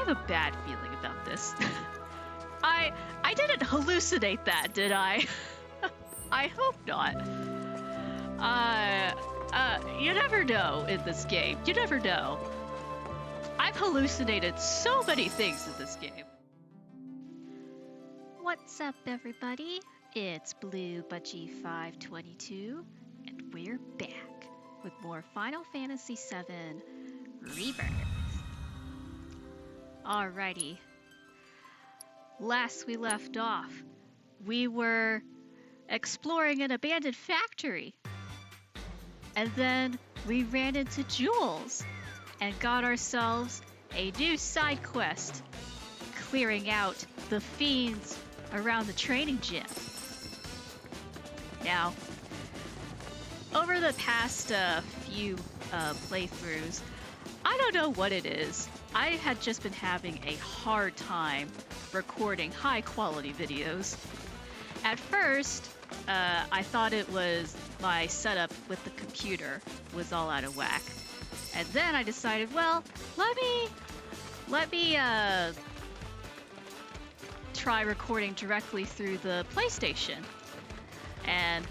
have a bad feeling about this. I didn't hallucinate that, did I? I hope not. You never know in this game. You never know. I've hallucinated so many things in this game. What's up, everybody? It's Blue Budgie 522, and we're back with more Final Fantasy VII Rebirth. Alrighty. Last we left off, we were exploring an abandoned factory. And then we ran into Jules and got ourselves a new side quest, clearing out the fiends around the training gym. Now, over the past few playthroughs, I don't know what it is. I had just been having a hard time recording high-quality videos. At first, I thought it was my setup with the computer was all out of whack. And then I decided, well, let me try recording directly through the PlayStation. And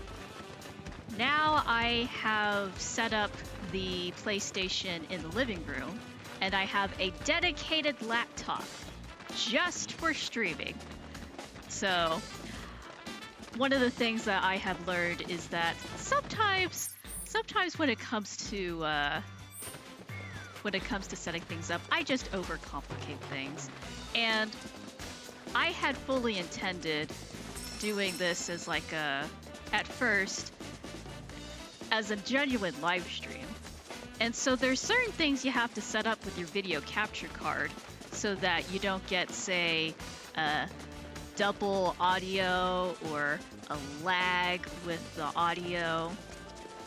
now I have set up the PlayStation in the living room, and I have a dedicated laptop just for streaming. So one of the things that I have learned is that sometimes when it comes to setting things up, I just overcomplicate things. And I had fully intended doing this as like at first as a genuine live stream. And so there's certain things you have to set up with your video capture card so that you don't get, say, double audio or a lag with the audio.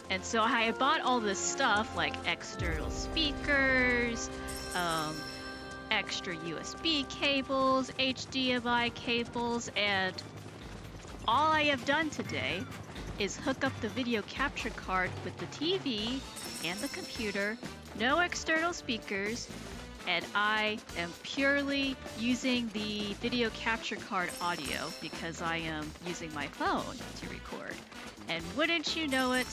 And so I bought all this stuff like external speakers, extra USB cables, HDMI cables, and all I have done today is hook up the video capture card with the TV and the computer, no external speakers, and I am purely using the video capture card audio because I am using my phone to record. And wouldn't you know it,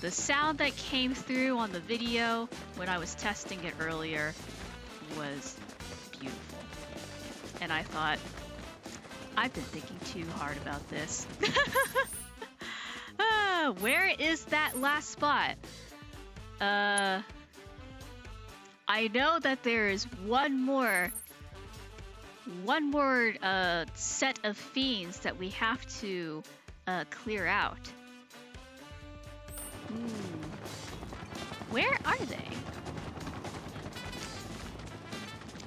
the sound that came through on the video when I was testing it earlier was beautiful. And I thought, I've been thinking too hard about this. Where is that last spot? I know that there is one more set of fiends that we have to clear out. Where are they?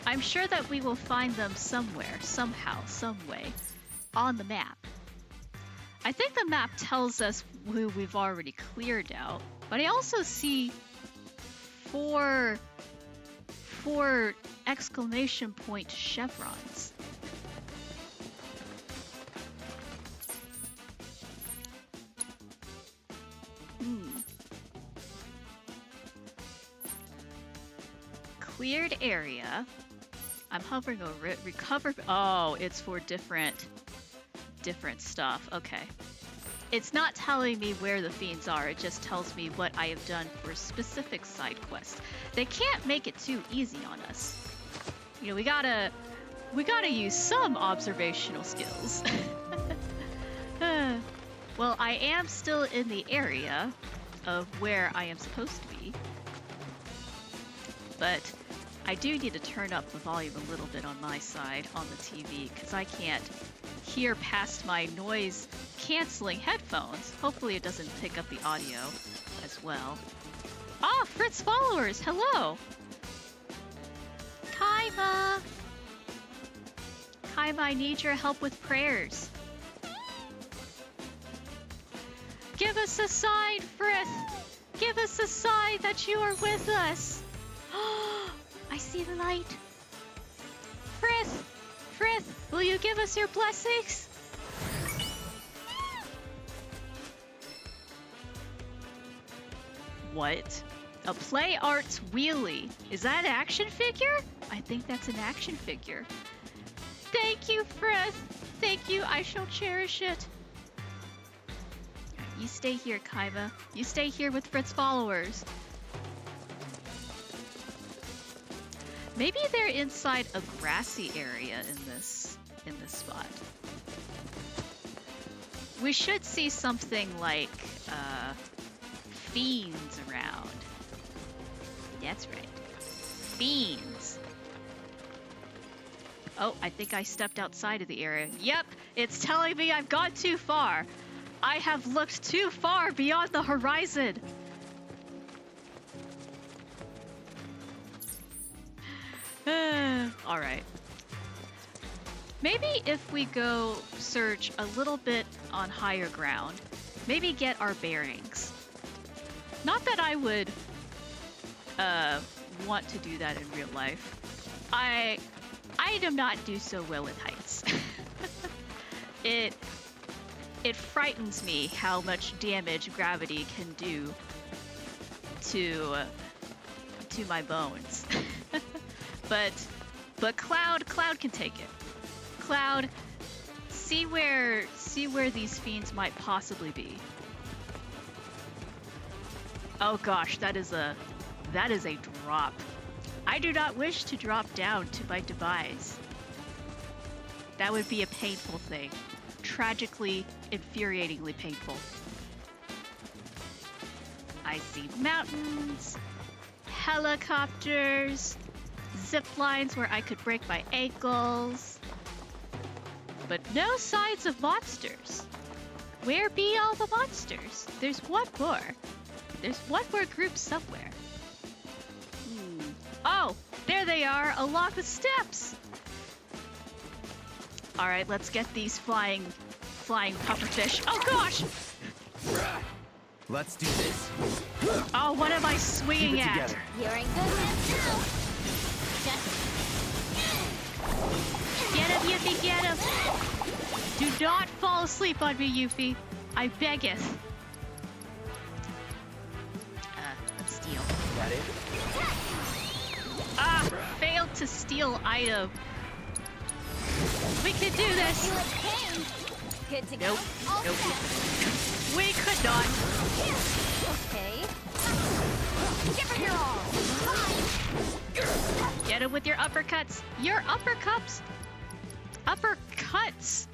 I'm sure that we will find them somewhere, somehow, some way, on the map. I think the map tells us who we've already cleared out, but I also see four exclamation point chevrons. Cleared area. I'm hovering over it. Recover. Oh, it's for different stuff. Okay. It's not telling me where the fiends are. It just tells me what I have done for specific side quests. They can't make it too easy on us. You know, we gotta use some observational skills. Well, I am still in the area of where I am supposed to be. But I do need to turn up the volume a little bit on my side on the TV because I can't hear past my noise canceling headphones. Hopefully it doesn't pick up the audio as well. Ah, Fritz followers, hello! Kaima! Kaima, I need your help with prayers. Give us a sign, Frith! Give us a sign that you are with us! I see the light. Frith! Frith, will you give us your blessings? What? A Play Arts wheelie. Is that an action figure? I think that's an action figure. Thank you, Frith. Thank you. I shall cherish it. You stay here, Kaiba. You stay here with Frit's followers. Maybe they're inside a grassy area in this spot. We should see something like fiends around. That's right. Fiends. Oh, I think I stepped outside of the area. Yep, it's telling me I've gone too far. I have looked too far beyond the horizon. All right. Maybe if we go search a little bit on higher ground, maybe get our bearings. Not that I would want to do that in real life. I do not do so well with heights. It frightens me how much damage gravity can do to my bones. But Cloud can take it. Cloud, see where these fiends might possibly be. Oh gosh, that is a drop. I do not wish to drop down to my demise. That would be a painful thing. Tragically, infuriatingly painful. I see mountains, helicopters, zip lines where I could break my ankles. But no signs of monsters. Where be all the monsters? There's one more. There's one more group somewhere. Oh, there they are along the steps. All right, let's get these flying pufferfish. Oh gosh! Let's do this. Oh, what am I swinging at? Together. You're in good hands now. Get him, Yuffie, get him! Do not fall asleep on me, Yuffie. I beggeth. Let's steal. Got it? Ah! Failed to steal item. We can do this! You like pain? Good to Nope. go? All Nope. set. We could not. Okay. Give her your all. Fine. Get him with your uppercuts. Your uppercuts. Uppercuts.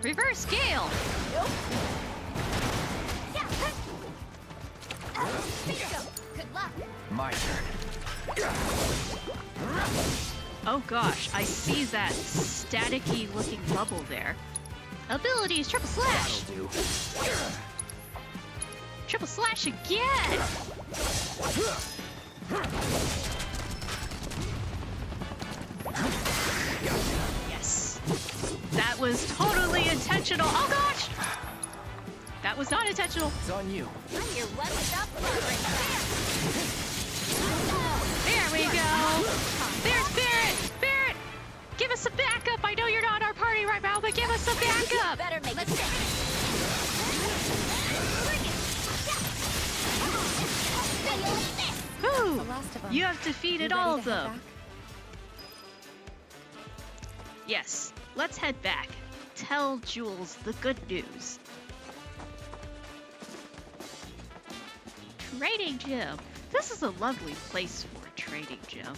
Reverse gale. Nope. Yeah. Bingo. Good luck. My turn. Oh gosh, I see that staticky looking bubble there. Abilities, triple slash. That'll do. Triple slash again. Yes. That was totally intentional. Oh gosh. That was not intentional. It's on you. I'm your one without covering. There we go. There's Barrett. Barrett, give us some backup. I know you're not our party right now, but give us some backup. Better make it stick. Whew. The last of them. You have defeated You ready all to of head them. back? Yes, let's head back. Tell Jules the good news. Trading gym. This is a lovely place for a trading gym,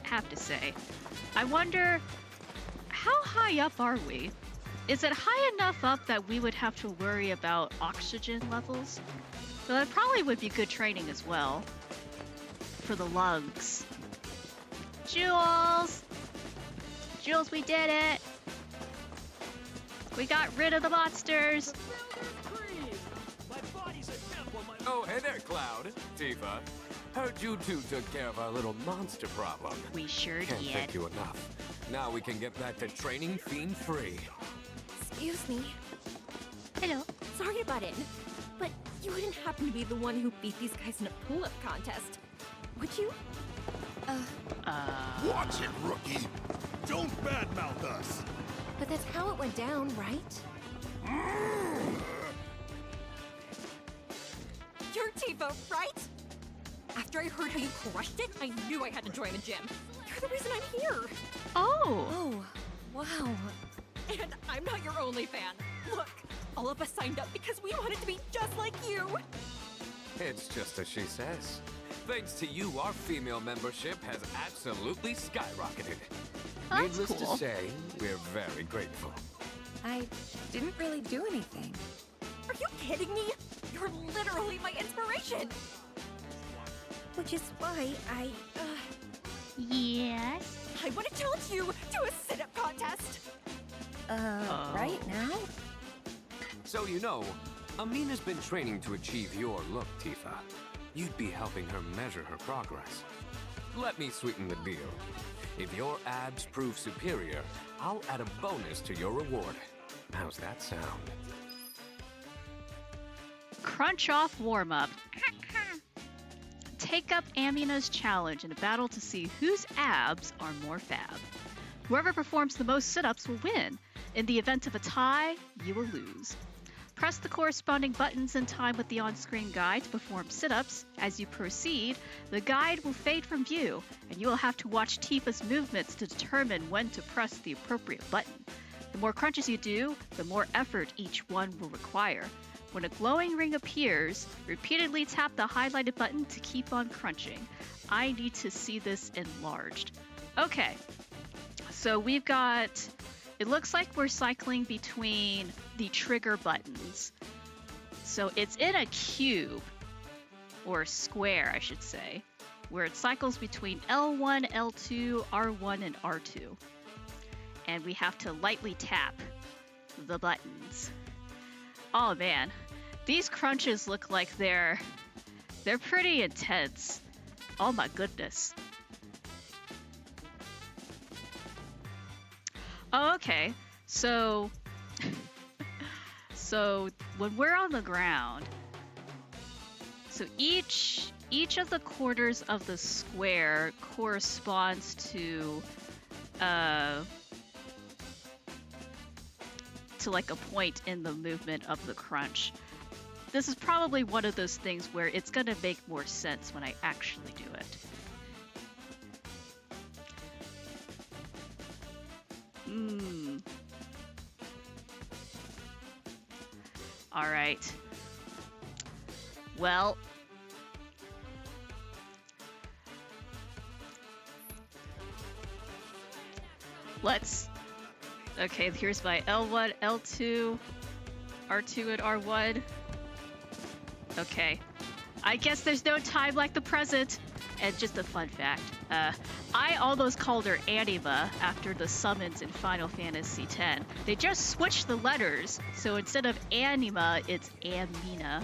I have to say. I wonder, how high up are we? Is it high enough up that we would have to worry about oxygen levels? Well, that probably would be good training as well. For the lungs. Jules! Jules, we did it! We got rid of the monsters! Oh, hey there, Cloud. Tifa. Heard you two took care of our little monster problem. We sure Can't did. thank you enough. Now we can get back to training fiend-free. Excuse me. Hello. Sorry to butt in, but you wouldn't happen to be the one who beat these guys in a pull-up contest, would you? Watch it, rookie! Don't badmouth us! But that's how it went down, right? You're Tifa, right? After After I heard how you crushed it, I knew I had to join the gym. You're the reason I'm here. Oh. Oh, wow. And I'm not your only fan. Look, all of us signed up because we wanted to be just like you. It's just as she says. Thanks to you, our female membership has absolutely skyrocketed. That's Needless cool. to say, we're very grateful. I didn't really do anything. Are you kidding me? You're literally my inspiration. Which is why I, Yes. I want to challenge you to a sit-up contest. right now? So you know, Amina's been training to achieve your look, Tifa. You'd be helping her measure her progress. Let me sweeten the deal. If your abs prove superior, I'll add a bonus to your reward. How's that sound? Crunch off warm-up. Take up Amina's challenge in a battle to see whose abs are more fab. Whoever performs the most sit-ups will win. In the event of a tie, you will lose. Press the corresponding buttons in time with the on-screen guide to perform sit-ups. As you proceed, the guide will fade from view, and you will have to watch Tifa's movements to determine when to press the appropriate button. The more crunches you do, the more effort each one will require. When a glowing ring appears, repeatedly tap the highlighted button to keep on crunching. I need to see this enlarged. Okay, so we've got... It looks like we're cycling between the trigger buttons. So it's in a cube, or a square, I should say, where it cycles between L1, L2, R1, and R2. And we have to lightly tap the buttons. Oh man, these crunches look like they're pretty intense. Oh my goodness. Oh, okay, so when we're on the ground, so each of the quarters of the square corresponds to like a point in the movement of the crunch. This is probably one of those things where it's gonna make more sense when I actually do it. All right. Well, let's... Okay, here's my L1, L2, R2, and R1. Okay. I guess there's no time like the present. And just a fun fact, I almost called her Anima after the summons in Final Fantasy X. They just switched the letters, so instead of Anima, it's Amina.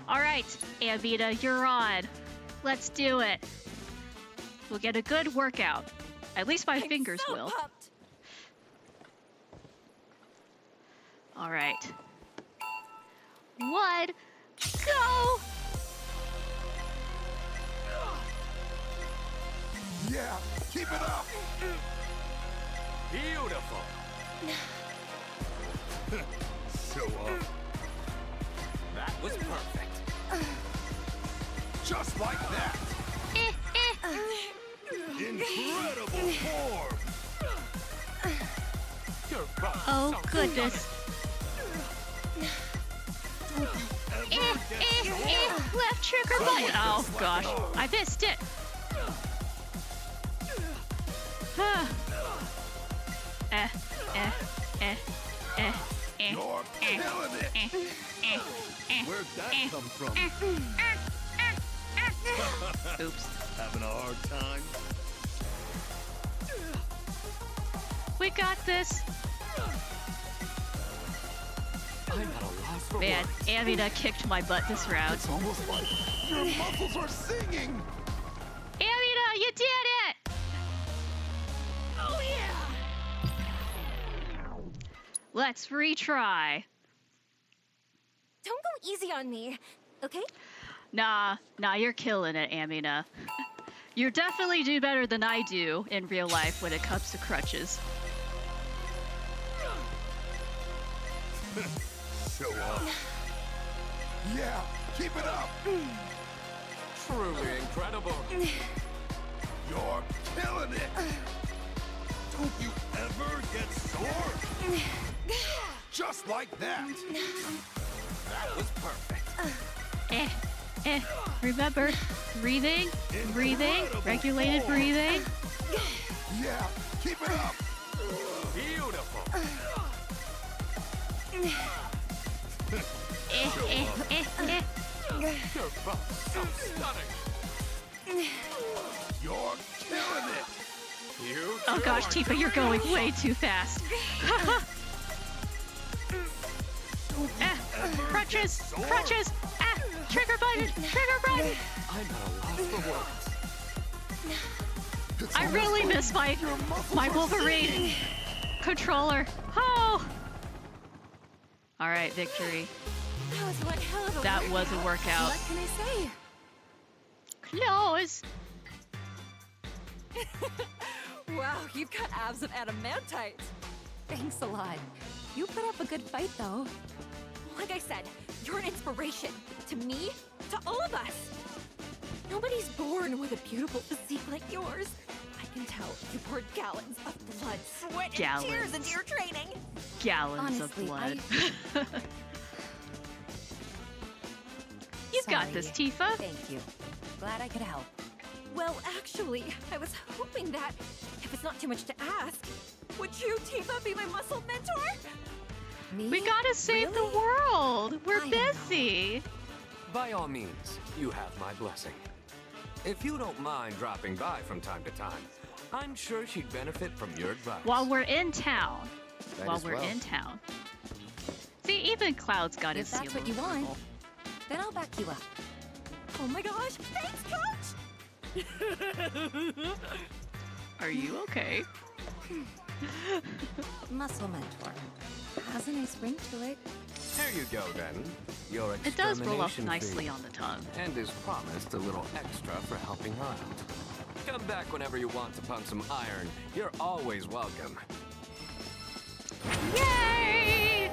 Alright, Amina, you're on. Let's do it. We'll get a good workout. At least my fingers so will. Pumped. Alright. 1, go! Yeah, keep it up. Beautiful. Show up. That was perfect. Just like that. Incredible form. You're right. Oh, goodness. Left trigger button. Oh, gosh. I missed it. You're killing it. Where'd that come from? Oops. Having a hard time? We got this. I'm at a loss for Man, words. Amina kicked my butt this round. It's almost like your muscles are singing. Amina, you did it! Oh yeah! Let's retry. Don't go easy on me, okay? Nah, you're killing it, Amina. You definitely do better than I do in real life when it comes to crutches. Show up. Yeah, keep it up. Truly incredible. You're killing it! Don't you ever get sore? Just like that! That was perfect. Remember, breathing, regulated breathing. Yeah, keep it up! Beautiful. You're both so stunning. You're killing it! You Oh two gosh, are Tifa, you're doing going way too fast. Crunches! Crunches! Trigger button! Trigger button! I'm at a loss for words. I really miss my Wolverine controller. Oh! Alright, victory. That was one hell of a That was a workout. What can I say? Close! Wow, you've got abs of adamantite. Thanks a lot. You put up a good fight, though. Like I said, you're an inspiration. To me, to all of us. Nobody's born with a beautiful physique like yours. I can tell you poured gallons of blood, sweat, and tears into your training. Gallons Honestly, of blood. You've got Sorry. this, Tifa. Thank you. Glad I could help. Well, actually, I was hoping that, if it's not too much to ask, would you, Tifa, be my muscle mentor? Me? We gotta save Really? the world. We're I don't know. busy. By all means, you have my blessing. If you don't mind dropping by from time to time, I'm sure she'd benefit from your advice. While we're in town. That While as we're well. in town. See, even Cloud's got his If that's seal what you of want. approval. Then I'll back you up. Oh my gosh, thanks, Coach! Are you okay? Muscle mentor. Has a nice ring to it. There you go, then. Your It does roll off extermination nicely fee. on the tongue. And is promised a little extra for helping her out. Come back whenever you want to pump some iron. You're always welcome. Yay!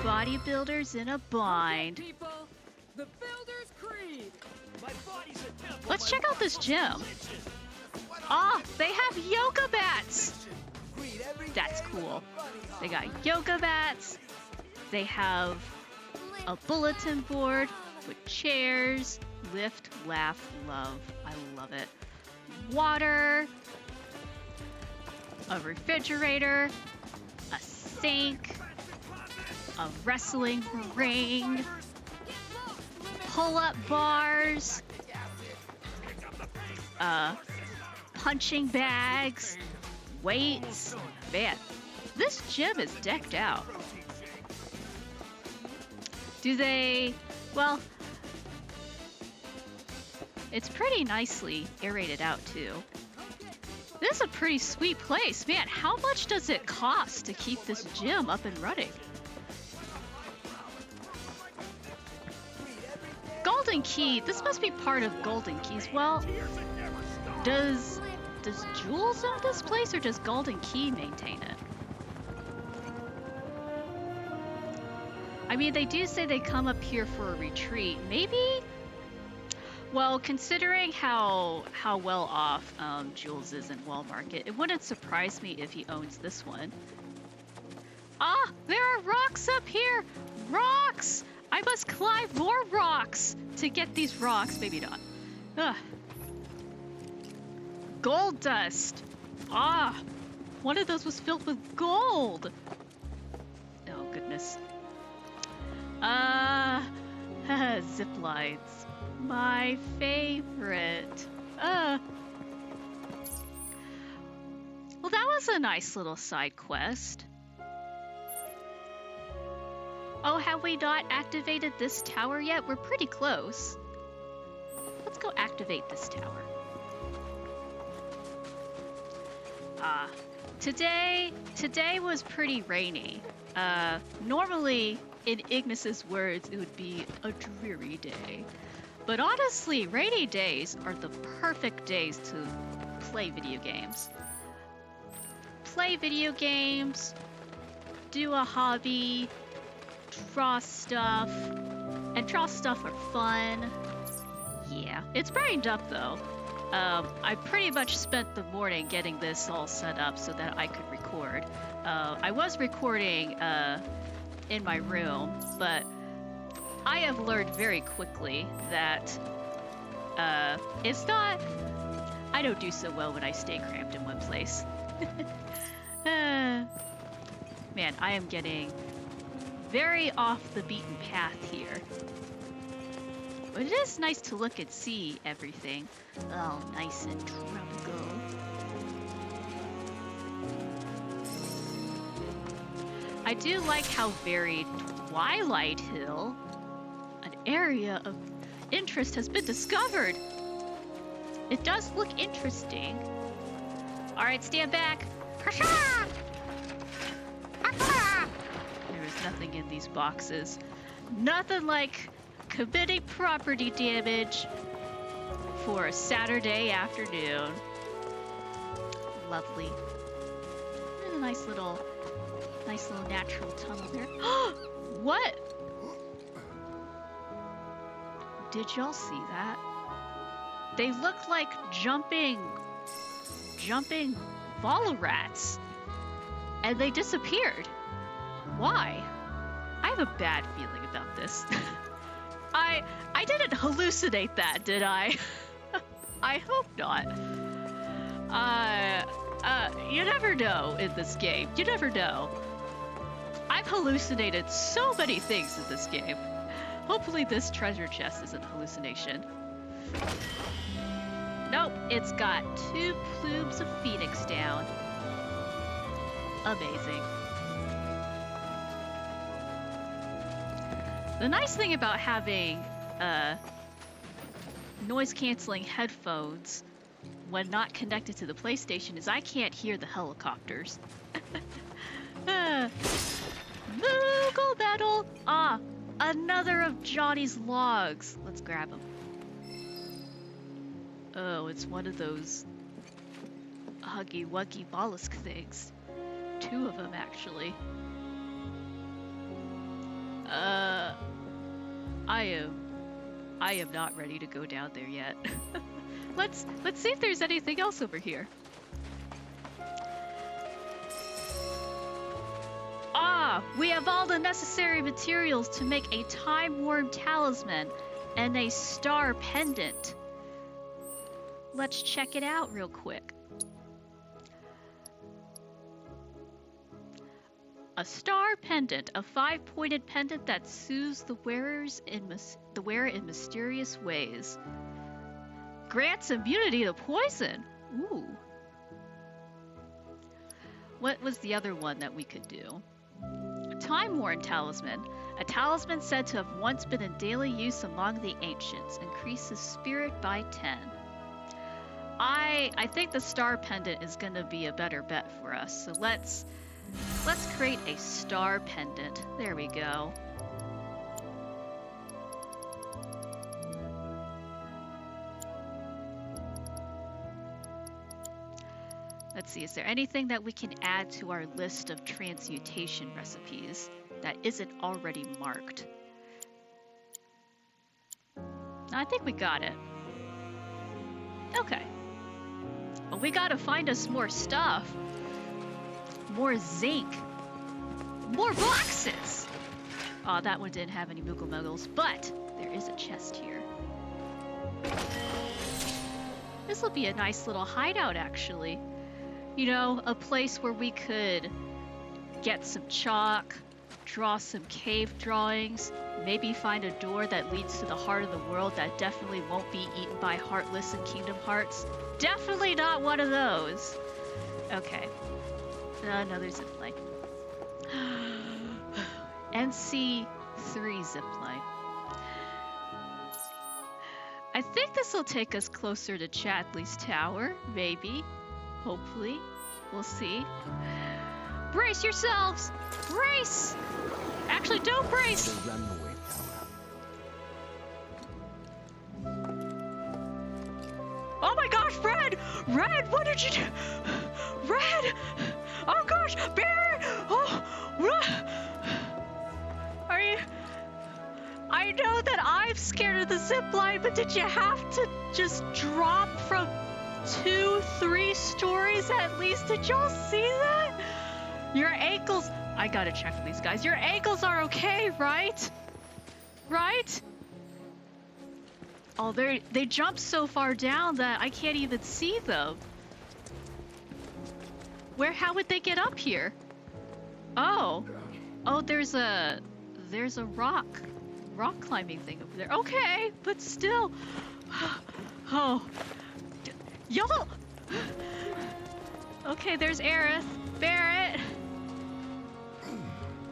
Bodybuilders in a bind. People, the Builder's Creed. My body's a temple. Let's check out this gym. Ah, they have yoga mats. That's cool. They got yoga mats. They have a bulletin board with chairs. Lift, laugh, love. I love it. Water. A refrigerator. A sink. A wrestling ring. Pull-up bars. Punching bags. Weights. Man, this gym is decked out. Do they... Well... It's pretty nicely aerated out, too. This is a pretty sweet place. Man, how much does it cost to keep this gym up and running? Golden Key. This must be part of Golden Key's. Well, does Jules own this place, or does Golden Key maintain it? I mean, they do say they come up here for a retreat. Maybe? Well, considering how well off Jules is in Wall Market, it wouldn't surprise me if he owns this one. Ah, there are rocks up here! Rocks! I must climb more rocks to get these rocks. Maybe not. Ugh. Gold dust! Ah! One of those was filled with gold! Oh, goodness. Zip lines. My favorite. Well, that was a nice little side quest. Oh, have we not activated this tower yet? We're pretty close. Let's go activate this tower. Today was pretty rainy. Normally, in Ignis's words, it would be a dreary day. But honestly, rainy days are the perfect days to play video games. Play video games, do a hobby, draw stuff, And draw stuff are fun. Yeah, it's brained up though. I pretty much spent the morning getting this all set up so that I could record. I was recording in my room, but I have learned very quickly that it's not... I don't do so well when I stay cramped in one place. Man, I am getting very off the beaten path here. But it is nice to look and see everything. Oh, nice and tropical. I do like how varied Twilight Hill, an area of interest, has been discovered. It does look interesting. Alright, stand back. There is nothing in these boxes. Nothing like committing property damage for a Saturday afternoon. Lovely. And a nice little natural tunnel there. What? Did y'all see that? They look like jumping Volorats. And they disappeared. Why? I have a bad feeling about this. I didn't hallucinate that, did I? I hope not. You never know in this game. You never know. I've hallucinated so many things in this game. Hopefully this treasure chest isn't hallucination. Nope, it's got 2 plumes of phoenix down. Amazing. The nice thing about having noise-canceling headphones when not connected to the PlayStation is I can't hear the helicopters. Moogle Battle! Ah, another of Johnny's logs. Let's grab them. Oh, it's one of those huggy-wuggy mollusk things. 2 of them, actually. I am not ready to go down there yet. Let's see if there's anything else over here. Ah, we have all the necessary materials to make a time-worn talisman and a star pendant. Let's check it out real quick. A star pendant, a 5-pointed pendant that soothes the wearer in mysterious ways. Grants immunity to poison. Ooh. What was the other one that we could do? Time-worn talisman. A talisman said to have once been in daily use among the ancients. Increases spirit by 10. I think the star pendant is gonna be a better bet for us. So let's create a star pendant. There we go. Let's see, is there anything that we can add to our list of transmutation recipes that isn't already marked? I think we got it. Okay. Well, we gotta find us more stuff. More zinc. More boxes! Aw, that one didn't have any Moogle Muggles, but there is a chest here. This will be a nice little hideout, actually. You know, a place where we could get some chalk, draw some cave drawings, maybe find a door that leads to the heart of the world that definitely won't be eaten by Heartless in Kingdom Hearts. Definitely not one of those. Okay. Another zipline. NC3 zipline. I think this will take us closer to Chadley's Tower, maybe. Hopefully. We'll see. Brace yourselves! Brace! Actually, don't brace! Oh my gosh, Red! Red, what did you do? Red! Oh gosh, Barry! Oh, are you... I know that I'm scared of the zip line, but did you have to just drop from 2-3 stories at least? Did y'all see that? Your ankles... I gotta check these guys. Your ankles are okay, right? Right? Oh, they jump so far down that I can't even see them. How would they get up here? Oh. Oh, there's a rock climbing thing over there. Okay, but still. Oh. Y'all. Okay, there's Aerith.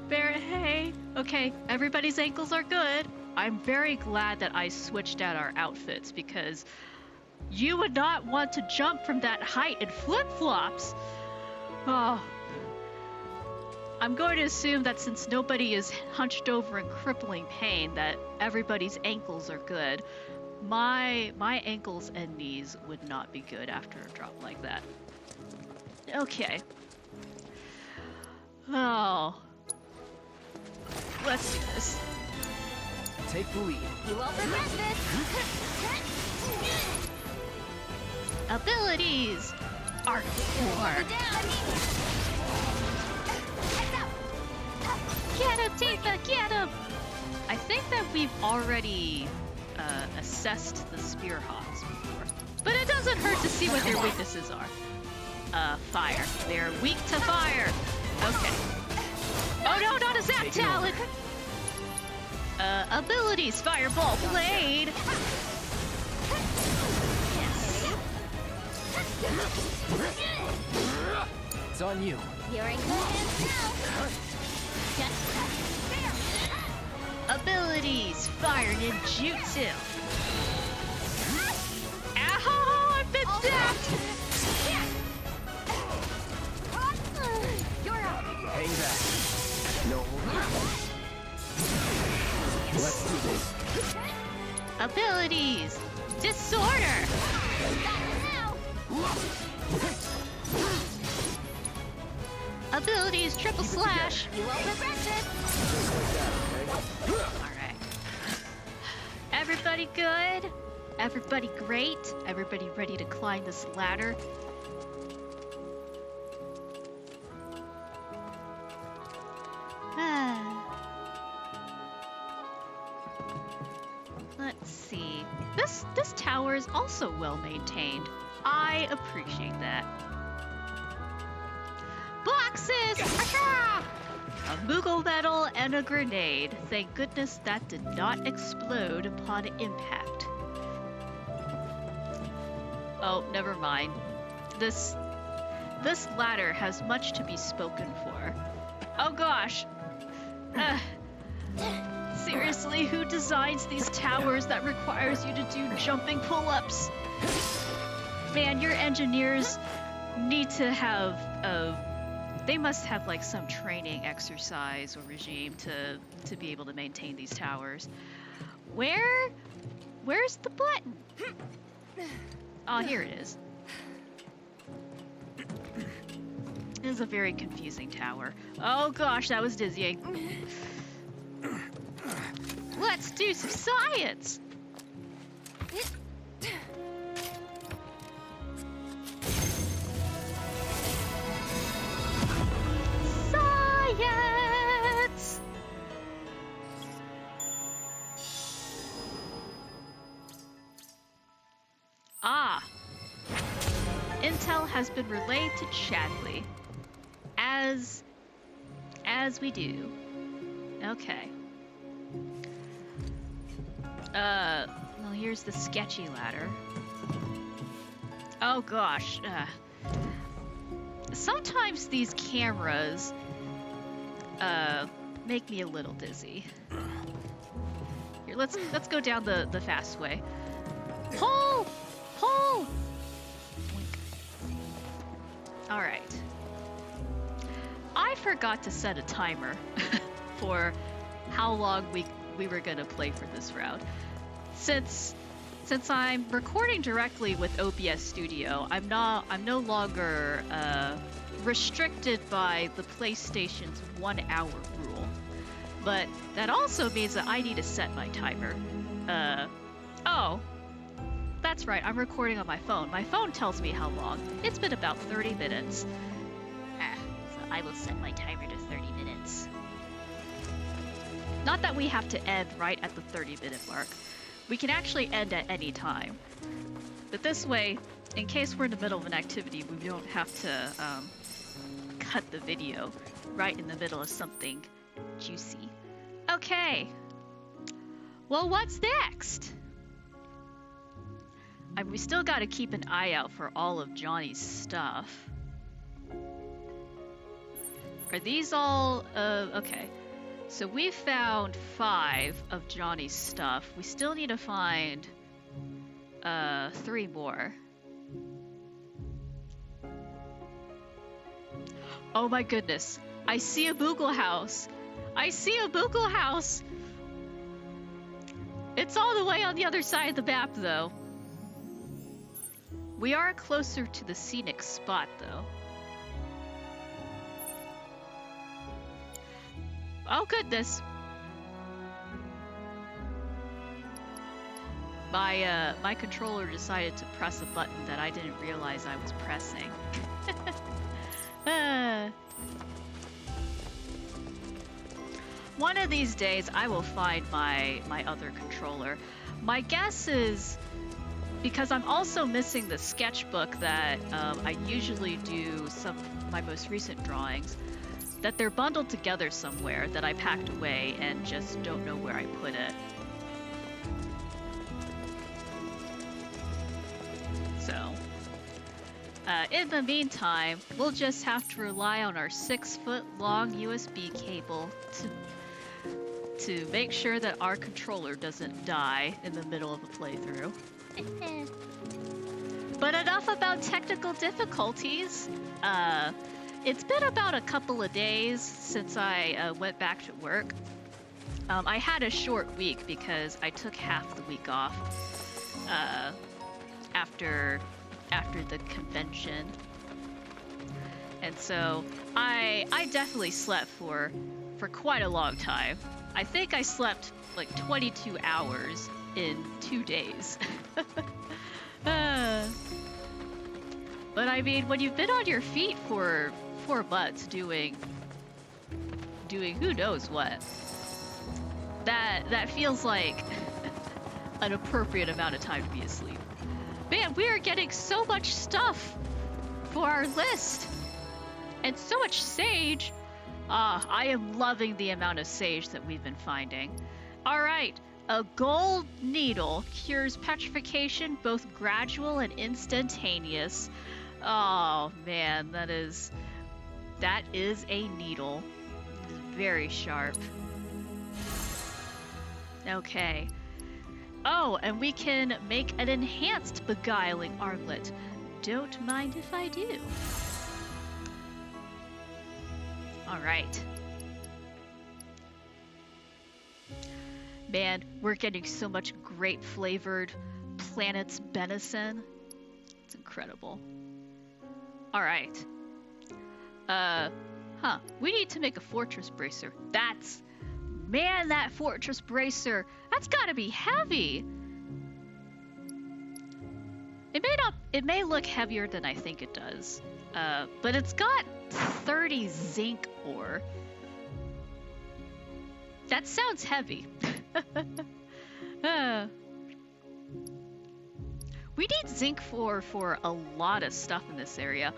Barrett, hey. Okay, everybody's ankles are good. I'm very glad that I switched out our outfits because you would not want to jump from that height in flip-flops. Oh. I'm going to assume that since nobody is hunched over in crippling pain, that everybody's ankles are good. My ankles and knees would not be good after a drop like that. Okay. Oh. Let's do this. Take the lead. You won't regret this. Abilities! Art War. Get him, Tifa, get him! I think that we've already assessed the spear hogs before. But it doesn't hurt to see what their weaknesses are. Fire. They're weak to fire. Okay. Oh no, not a zap talent! Abilities, Fireball Blade! Yes. It's on you. You're in good hands now. Just there. Abilities, Fire Ninjutsu! Ow, I've been zapped! You're up. Hang back. No. Let's do this. Abilities, Disorder! Abilities, Triple Slash! You won't regret this. Alright. Everybody good? Everybody great? Everybody ready to climb this ladder? Let's see. This tower is also well maintained. I appreciate that. Boxes! Aha! A Moogle medal and a grenade. Thank goodness that did not explode upon impact. Oh, never mind. This ladder has much to be spoken for. Oh gosh. Seriously, who designs these towers that requires you to do jumping pull-ups? Man, your engineers need to have they must have like some training exercise or regime to be able to maintain these towers. Where's the button? Oh, here it is. This is a very confusing tower. Oh gosh, that was dizzying. Let's do some science! Science! Ah. Intel has been relayed to Chadley. As we do. Okay. Well, here's the sketchy ladder. Oh gosh. Sometimes these cameras make me a little dizzy. Here, let's go down the fast way. Pull! Pull! All right. I forgot to set a timer for how long we were gonna play for this round. Since I'm recording directly with OBS Studio, I'm no longer restricted by the PlayStation's 1 hour rule. But that also means that I need to set my timer. Oh. That's right, I'm recording on my phone. My phone tells me how long. It's been about 30 minutes. So I will set my timer to 30 minutes. Not that we have to end right at the 30-minute mark. We can actually end at any time. But this way, in case we're in the middle of an activity, we don't have to cut the video right in the middle of something juicy. Okay. Well, what's next? We still got to keep an eye out for all of Johnny's stuff. Are these all... okay. So we found 5 of Johnny's stuff. We still need to find 3 more. Oh my goodness. I see a Boogle house. I see a Boogle house. It's all the way on the other side of the map though. We are closer to the scenic spot though. Oh goodness. My controller decided to press a button that I didn't realize I was pressing. One of these days I will find my other controller. My guess is, because I'm also missing the sketchbook that I usually do some of my most recent drawings, that they're bundled together somewhere that I packed away and just don't know where I put it. So, in the meantime, we'll just have to rely on our 6-foot-long USB cable to make sure that our controller doesn't die in the middle of a playthrough. But enough about technical difficulties. It's been about a couple of days since I went back to work. I had a short week because I took half the week off after the convention. And so I definitely slept for quite a long time. I think I slept like 22 hours in 2 days. But I mean, when you've been on your feet for 4 months doing who knows what, that feels like an appropriate amount of time to be asleep. Man, we are getting so much stuff for our list, and so much sage. I am loving the amount of sage that we've been finding. All right, a gold needle cures petrification, both gradual and instantaneous. Oh man, that is a needle. It is very sharp. Okay. Oh, and we can make an enhanced beguiling armlet. Don't mind if I do. All right. Man, we're getting so much great flavored Planet's venison. It's incredible. All right. We need to make a fortress bracer. Man, that fortress bracer, that's gotta be heavy. It may look heavier than I think it does. But it's got 30 zinc ore. That sounds heavy. We need zinc for a lot of stuff in this area.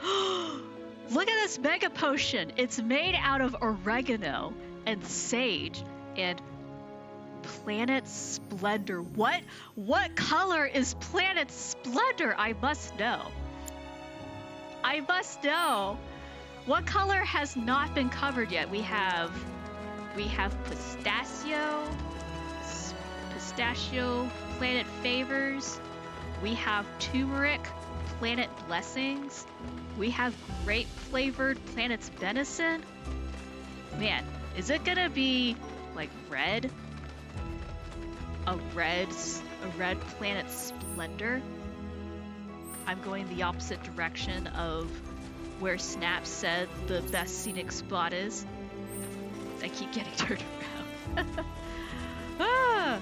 Look at this mega potion. It's made out of oregano and sage and Planet Splendor. What color is Planet Splendor? I must know. I must know. What color has not been covered yet? We have pistachio, Planet Favors. We have turmeric, Planet Blessings. We have grape flavored Planet's Venison. Man, is it gonna be like red? A red Planet Splendor? I'm going the opposite direction of where Snap said the best scenic spot is. I keep getting turned around. Ah.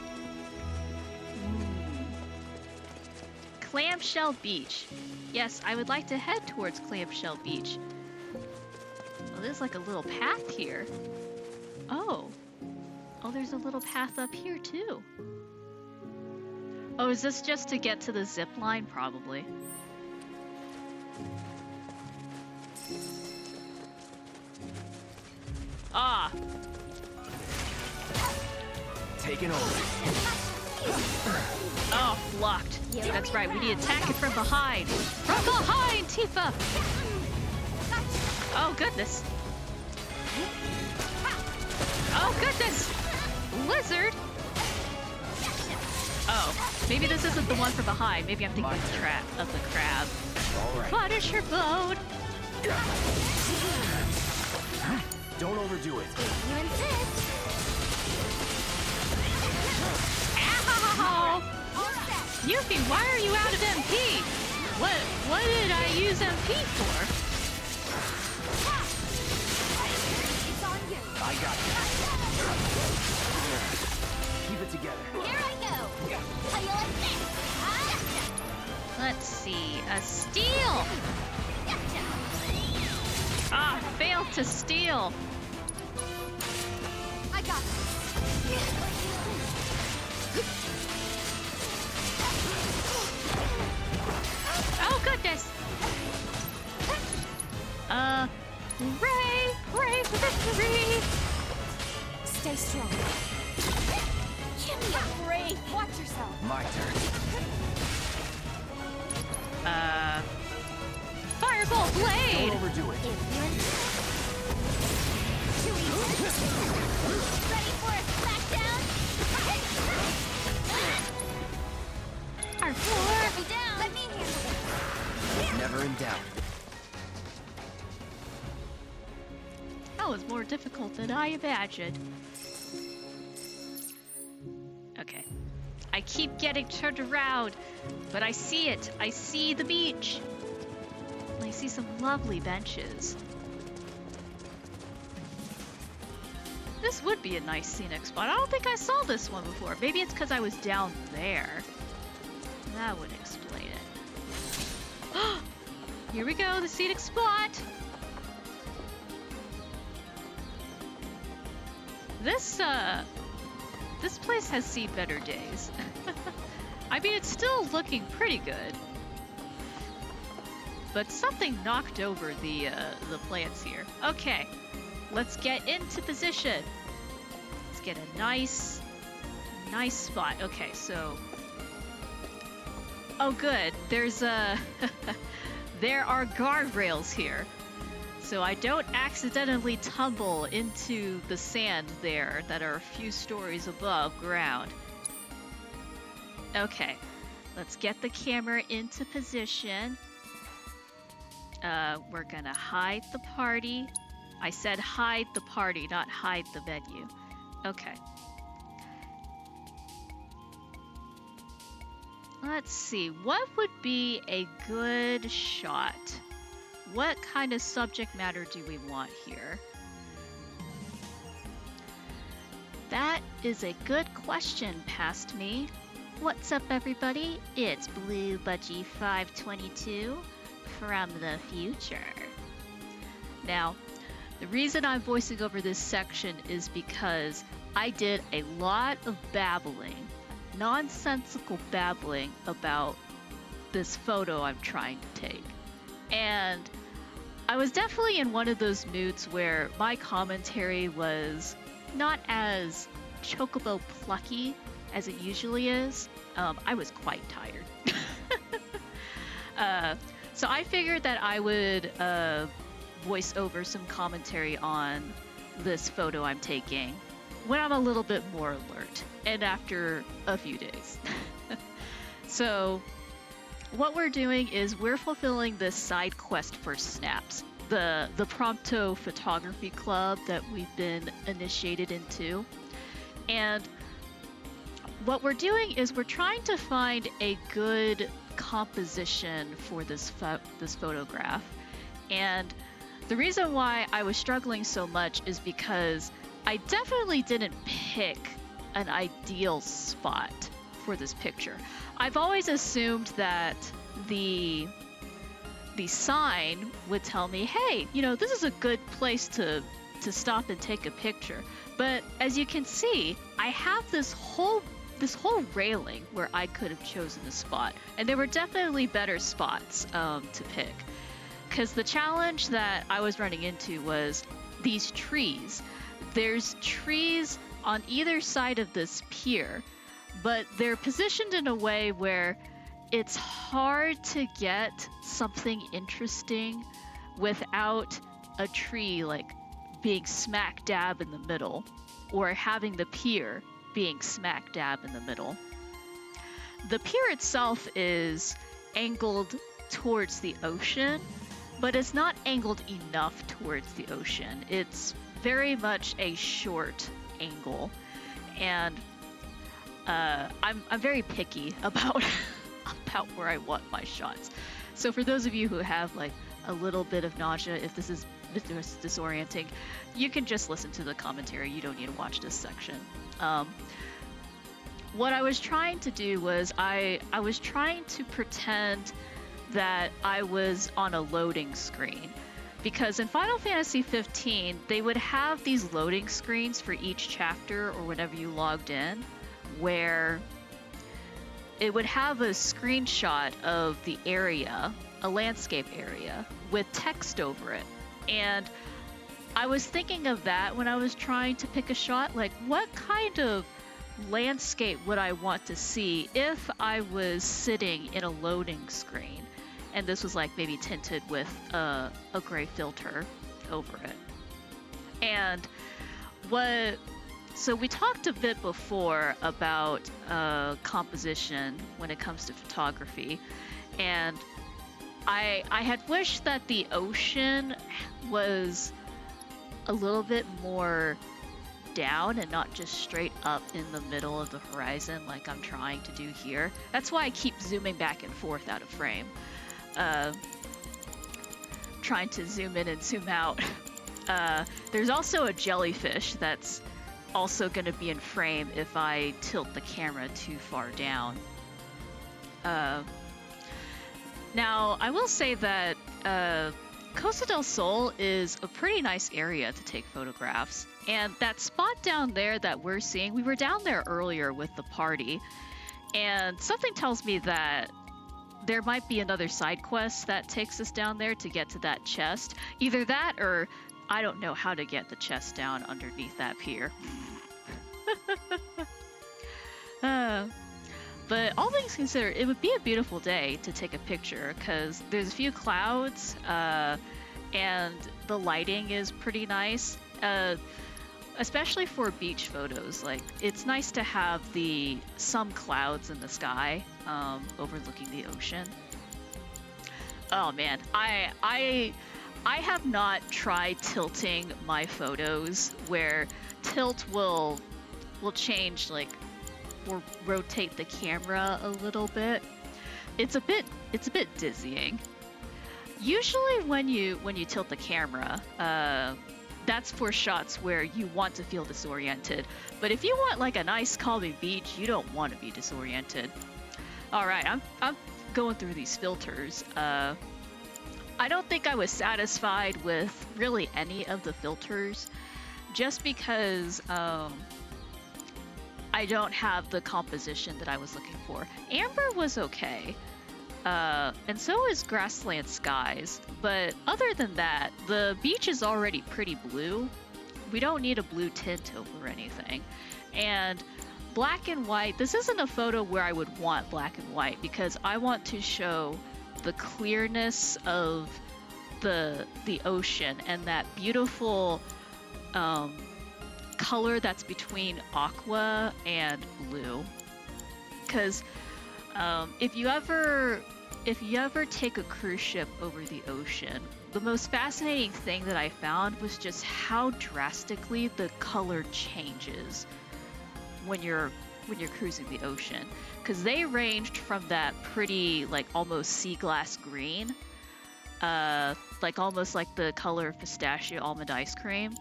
Clamshell Beach. Yes, I would like to head towards Clamshell Beach. Oh, there's like a little path here. Oh. Oh, there's a little path up here too. Oh, is this just to get to the zip line? Probably. Ah. Taking over. Oh, blocked. That's right, we need to attack it from behind. From behind, Tifa! Oh, goodness. Oh, goodness! Lizard! Oh, maybe this isn't the one from behind. Maybe I'm thinking of the crab. All right. Punisher Bone! Don't overdo it. You insist. Ow! Yuffie, why are you out of MP? What did I use MP for? It's on you. I got you. Keep it together. Here I go. How you like this? Let's see, a steal! Gotcha. Ah, failed to steal. I got this. Oh, goodness! Hooray for victory! Stay strong. Give me a break. Watch yourself. My turn. Fireball Blade! Don't overdo it. If you insist. Too easy. Ready for a smackdown? Our floor! Let me down. Let me handle it. Never in doubt. That was more difficult than I imagined. Okay. I keep getting turned around, but I see it. I see the beach. I see some lovely benches. This would be a nice scenic spot. I don't think I saw this one before. Maybe it's because I was down there. That would explain it. Here we go, the scenic spot. This place has seen better days. I mean, it's still looking pretty good. But something knocked over the plants here. Okay, let's get into position. Let's get a nice spot. Okay, so... Oh good, there's there are guardrails here. So I don't accidentally tumble into the sand there that are a few stories above ground. Okay, let's get the camera into position. We're gonna hide the party. I said hide the party, not hide the venue. Okay. Let's see, what would be a good shot? What kind of subject matter do we want here? That is a good question, past me. What's up, everybody? It's Blue Budgie 522 from the future. Now, the reason I'm voicing over this section is because I did a lot of babbling, nonsensical babbling about this photo I'm trying to take. And I was definitely in one of those moods where my commentary was not as chocobo plucky as it usually is. I was quite tired. So I figured that I would voice over some commentary on this photo I'm taking when I'm a little bit more alert and after a few days. So what we're doing is we're fulfilling this side quest for Snaps, the Prompto Photography Club that we've been initiated into. And what we're doing is we're trying to find a good composition for this photograph. And the reason why I was struggling so much is because I definitely didn't pick an ideal spot for this picture. I've always assumed that the sign would tell me, hey, you know, this is a good place to stop and take a picture. But as you can see, I have this whole railing where I could have chosen a spot, and there were definitely better spots to pick. Because the challenge that I was running into was these trees. There's trees on either side of this pier, but they're positioned in a way where it's hard to get something interesting without a tree like being smack dab in the middle, or having the pier being smack dab in the middle. The pier itself is angled towards the ocean, but it's not angled enough towards the ocean. It's very much a short angle, and I'm very picky about about where I want my shots. So for those of you who have like a little bit of nausea, if this is disorienting, you can just listen to the commentary. You don't need to watch this section. What I was trying to do was I was trying to pretend that I was on a loading screen, because in Final Fantasy 15 they would have these loading screens for each chapter or whenever you logged in, where it would have a screenshot of the area, a landscape area, with text over it. And I was thinking of that when I was trying to pick a shot, like what kind of landscape would I want to see if I was sitting in a loading screen, and this was like maybe tinted with a gray filter over it. And so we talked a bit before about composition when it comes to photography, and I had wished that the ocean was a little bit more down and not just straight up in the middle of the horizon like I'm trying to do here. That's why I keep zooming back and forth out of frame. Trying to zoom in and zoom out. There's also a jellyfish that's also going to be in frame if I tilt the camera too far down. Now, I will say that Costa del Sol is a pretty nice area to take photographs. And that spot down there that we're seeing, we were down there earlier with the party, and something tells me that there might be another side quest that takes us down there to get to that chest. Either that, or I don't know how to get the chest down underneath that pier. But all things considered, it would be a beautiful day to take a picture, because there's a few clouds, and the lighting is pretty nice, especially for beach photos. Like, it's nice to have some clouds in the sky overlooking the ocean. Oh man, I have not tried tilting my photos, where tilt will change, like, or rotate the camera a little bit. It's a bit dizzying. Usually when you tilt the camera, that's for shots where you want to feel disoriented. But if you want like a nice calming beach, you don't want to be disoriented. All right, I'm going through these filters. I don't think I was satisfied with really any of the filters, just because I don't have the composition that I was looking for. Amber was okay, and so is Grassland Skies, but other than that, the beach is already pretty blue. We don't need a blue tint over anything. And black and white, this isn't a photo where I would want black and white, because I want to show the clearness of the ocean and that beautiful color that's between aqua and blue. Because if you ever take a cruise ship over the ocean, the most fascinating thing that I found was just how drastically the color changes when you're cruising the ocean. Because they ranged from that pretty, like, almost sea glass green, like almost like the color of pistachio almond ice cream,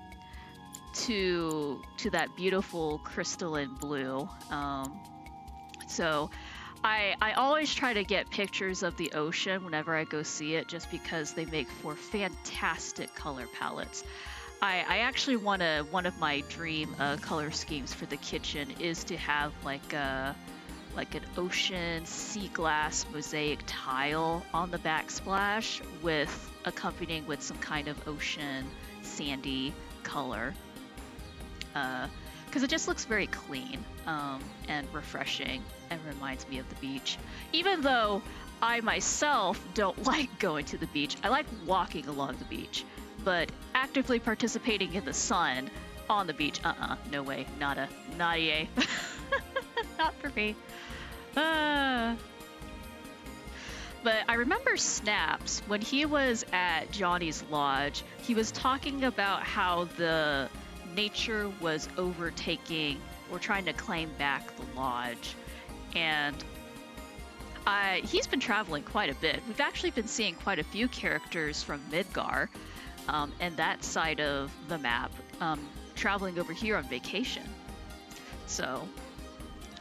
to that beautiful crystalline blue. So I always try to get pictures of the ocean whenever I go see it, just because they make for fantastic color palettes. I actually one of my dream color schemes for the kitchen is to have like an ocean sea glass mosaic tile on the backsplash with accompanying with some kind of ocean sandy color, because it just looks very clean and refreshing and reminds me of the beach. Even though I myself don't like going to the beach, I like walking along the beach, but actively participating in the sun on the beach, no way, not yay. Not for me. But I remember Snaps, when he was at Johnny's lodge, he was talking about how the nature was overtaking or trying to claim back the lodge. And he's been traveling quite a bit. We've actually been seeing quite a few characters from Midgar and that side of the map traveling over here on vacation. So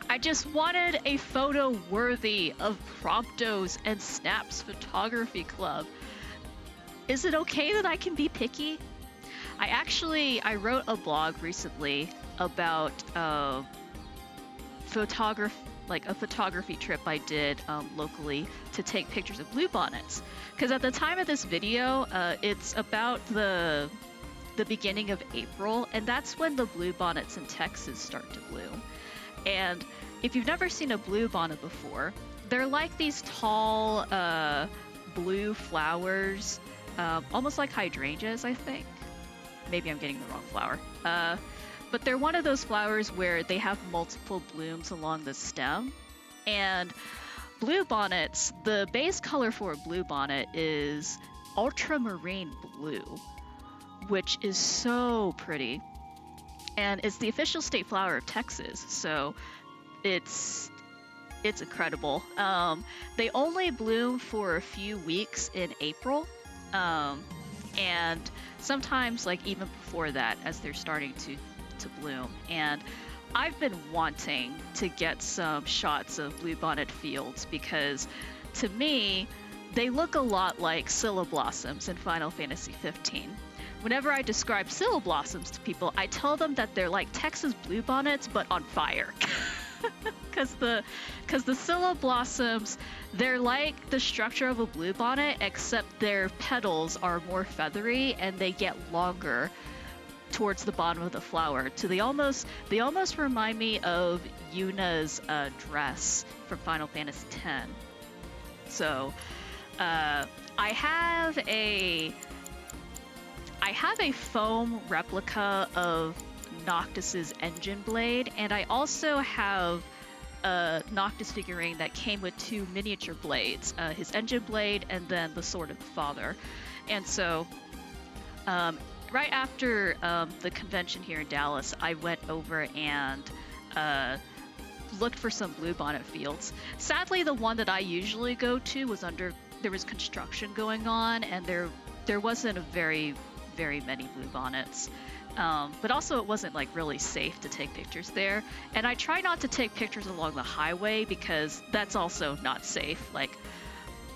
I just wanted a photo worthy of Prompto's and Snap's photography club. Is it okay that I can be picky? I wrote a blog recently about a photography trip I did locally to take pictures of bluebonnets. Because at the time of this video, it's about the beginning of April, and that's when the bluebonnets in Texas start to bloom. And if you've never seen a bluebonnet before, they're like these tall blue flowers, almost like hydrangeas, I think. Maybe I'm getting the wrong flower. But they're one of those flowers where they have multiple blooms along the stem. And bluebonnets, the base color for a bluebonnet is ultramarine blue, which is so pretty. And it's the official state flower of Texas, so it's incredible. They only bloom for a few weeks in April, and sometimes like even before that, as they're starting to bloom. And I've been wanting to get some shots of bluebonnet fields because, to me, they look a lot like Scylla blossoms in Final Fantasy 15. Whenever I describe Scylla blossoms to people, I tell them that they're like Texas bluebonnets but on fire. Because the Scylla blossoms, they're like the structure of a bluebonnet, except their petals are more feathery and they get longer towards the bottom of the flower. So they almost remind me of Yuna's dress from Final Fantasy X. So I have a foam replica of Noctis's engine blade, and I also have a Noctis figurine that came with two miniature blades, his engine blade and then the Sword of the Father. And so right after the convention here in Dallas, I went over and looked for some bluebonnet fields. Sadly, the one that I usually go to was there was construction going on, and there wasn't very many bluebonnets. But also it wasn't like really safe to take pictures there. And I try not to take pictures along the highway because that's also not safe.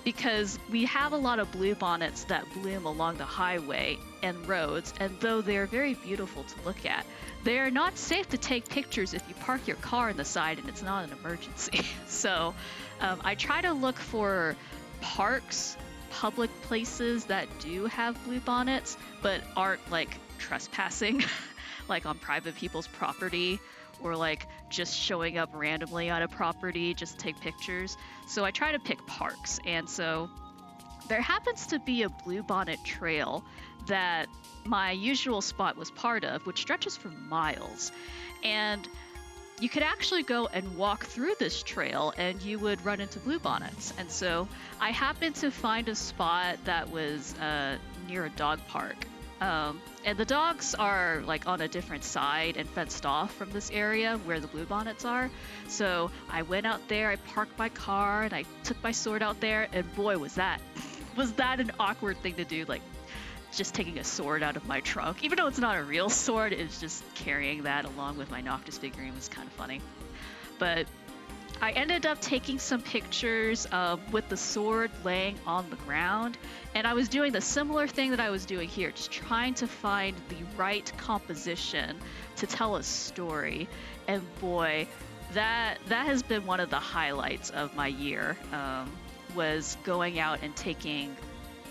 Because we have a lot of bluebonnets that bloom along the highway and roads, and though they're very beautiful to look at, they are not safe to take pictures if you park your car on the side and it's not an emergency. So I try to look for parks, public places that do have bluebonnets but aren't like trespassing like on private people's property, or like just showing up randomly on a property just to take pictures. So I try to pick parks, and so there happens to be a bluebonnet trail that my usual spot was part of, which stretches for miles. And you could actually go and walk through this trail and you would run into bluebonnets. And so I happened to find a spot that was near a dog park. And the dogs are like on a different side and fenced off from this area where the bluebonnets are. So I went out there, I parked my car, and I took my sword out there, and boy, was that an awkward thing to do. Like, just taking a sword out of my trunk. Even though it's not a real sword, it's just carrying that along with my Noctis figurine was kind of funny. But I ended up taking some pictures with the sword laying on the ground, and I was doing the similar thing that I was doing here, just trying to find the right composition to tell a story. And boy, that has been one of the highlights of my year, was going out and taking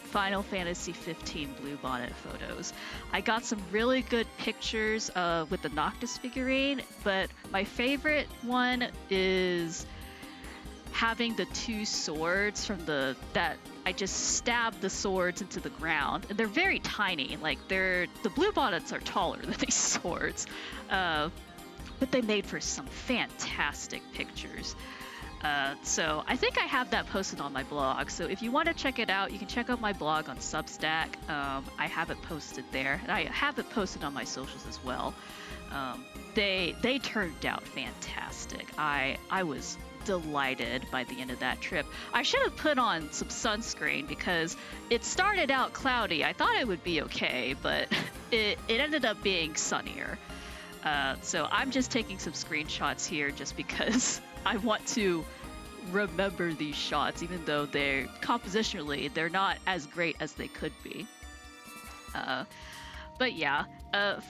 Final Fantasy 15 Bluebonnet photos. I got some really good pictures with the Noctis figurine, but my favorite one is having the two swords from that I just stabbed the swords into the ground, and they're very tiny. Like the Bluebonnets are taller than these swords, but they made for some fantastic pictures. So I think I have that posted on my blog. So if you want to check it out, you can check out my blog on Substack. I have it posted there, and I have it posted on my socials as well. They turned out fantastic. I was delighted by the end of that trip. I should have put on some sunscreen because it started out cloudy. I thought it would be okay, but it ended up being sunnier. So I'm just taking some screenshots here just because I want to remember these shots, even though they're compositionally, they're not as great as they could be. But yeah,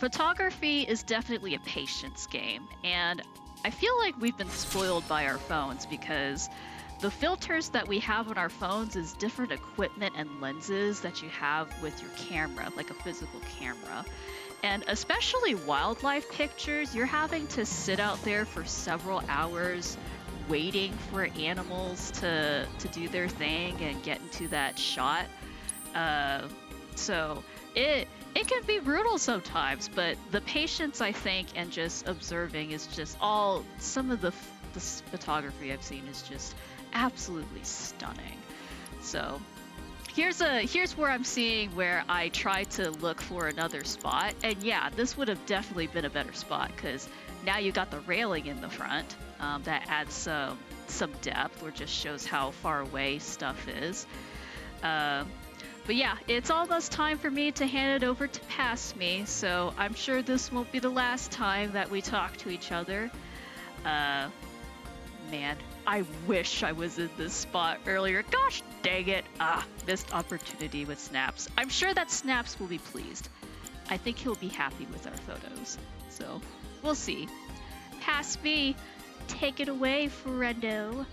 photography is definitely a patience game, and I feel like we've been spoiled by our phones because the filters that we have on our phones is different equipment and lenses that you have with your camera, like a physical camera. And especially wildlife pictures, you're having to sit out there for several hours waiting for animals to do their thing and get into that shot. So it can be brutal sometimes, but the patience, I think, and just observing is just some of the photography I've seen is just absolutely stunning. So here's where I'm seeing where I tried to look for another spot, and yeah, this would have definitely been a better spot because now you got the railing in the front. That adds some depth, or just shows how far away stuff is. But yeah, it's almost time for me to hand it over to Pass Me, so I'm sure this won't be the last time that we talk to each other. Man, I wish I was in this spot earlier. Gosh dang it. Missed opportunity with Snaps. I'm sure that Snaps will be pleased. I think he'll be happy with our photos. So, we'll see. Pass Me. Take it away, friendo.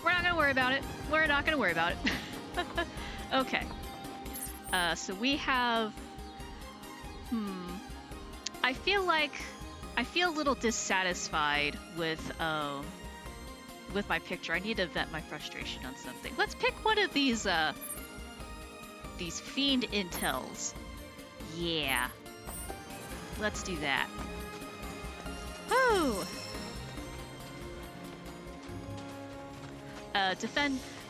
We're not gonna worry about it. We're not gonna worry about it. Okay. So we have... I feel a little dissatisfied with my picture. I need to vent my frustration on something. Let's pick one of these fiend intels. Yeah. Let's do that. Woo!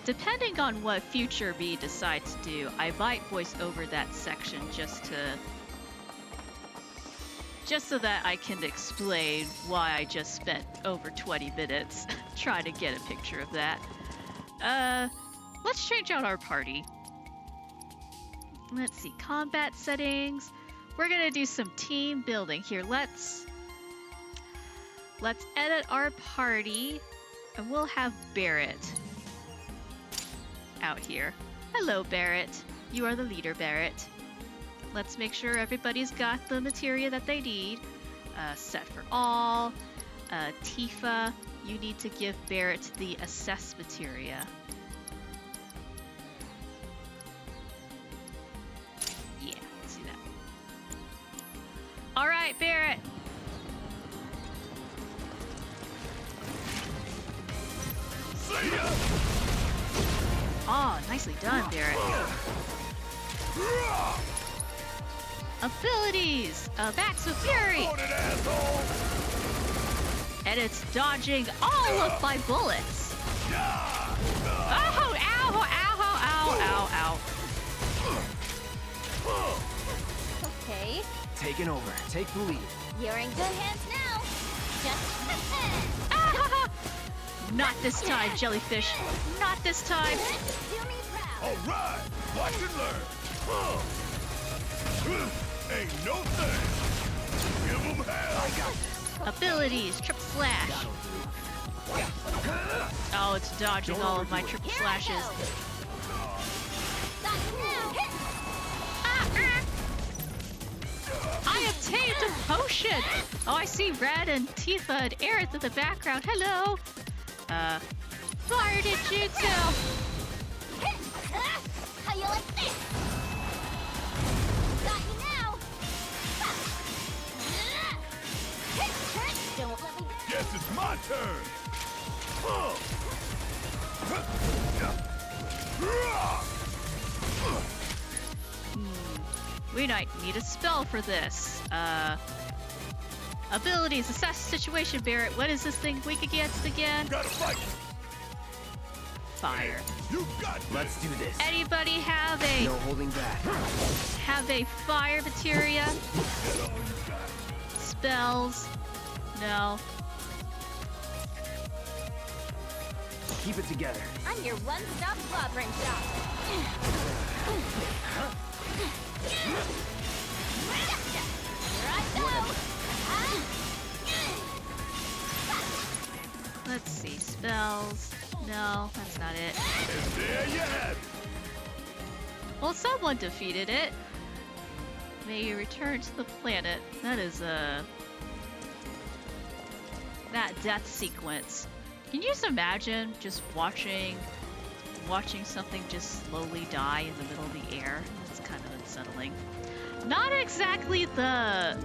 Depending on what future me decides to do, I might voice over that section just so that I can explain why I just spent over 20 minutes trying to get a picture of that. Let's change out our party. Let's see, combat settings. We're gonna do some team building here. Let's edit our party, and we'll have Barrett out here. Hello, Barrett. You are the leader, Barrett. Let's make sure everybody's got the materia that they need. Set for all. Tifa, you need to give Barrett the assess materia. Yeah, let's do that. All right, Barrett. See ya! Oh, nicely done, Barrett. Abilities! Max of Fury! And it's dodging all of my bullets. Oh, ow, ow, ow, ow, ow. Okay, Taking over. Take the lead. you're in good hands now. Ah! Not this time, jellyfish. Not this time. Do me proud. All right, watch and learn. Ain't no thing. Give 'em hell. I got this. Abilities, triple slash. That'll do. Oh, it's dodging Don't all of my overdo it. triple Here I slashes. go. Got you now. I obtained a potion! Oh, I see Red and Tifa and Aerith in the background. Hello! Fire ninjutsu! How you like this? Got you now. Don't let me down. Guess it's my turn. We might need a spell for this. Abilities, assess situation, Barrett. What is this thing weak against again? Gotta fight. Fire. You got this. Let's do this. Anybody have No a holding back. fire materia? Get all you got. Spells? No. Keep it together. I'm your one-stop slobbering shop. Here I go. Let's see. Spells. No, that's not it. And there you have it. Well, someone defeated it. May you return to the planet. That is that death sequence. Can you just imagine just watching something just slowly die in the middle of the air? That's kind of unsettling. Not exactly the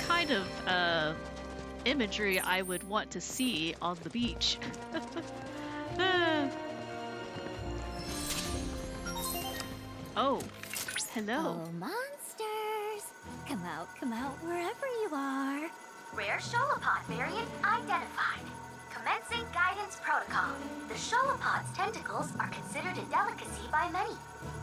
kind of imagery I would want to see on the beach. Oh, hello. Oh, monsters! Come out wherever you are. Rare Sholopod variant identified. Commencing guidance protocol. The Sholopod's tentacles are considered a delicacy by many.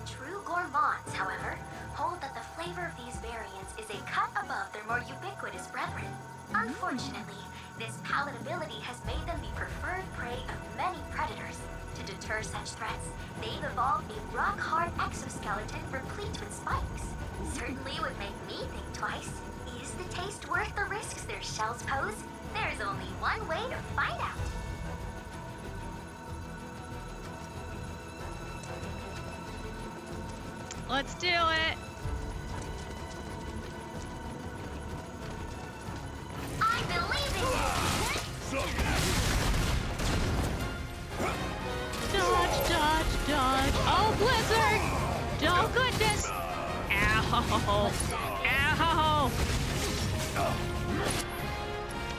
True gourmands, however, hold that the flavor of these variants is a cut above their more ubiquitous brethren. Unfortunately, this palatability has made them the preferred prey of many predators. To deter such threats, they've evolved a rock-hard exoskeleton replete with spikes. Certainly would make me think twice. Is the taste worth the risks their shells pose? There's only one way to find out. Let's do it. I believe in you! So Dodge, dodge, dodge. Oh, blizzard! Oh, goodness! Ow! Ow!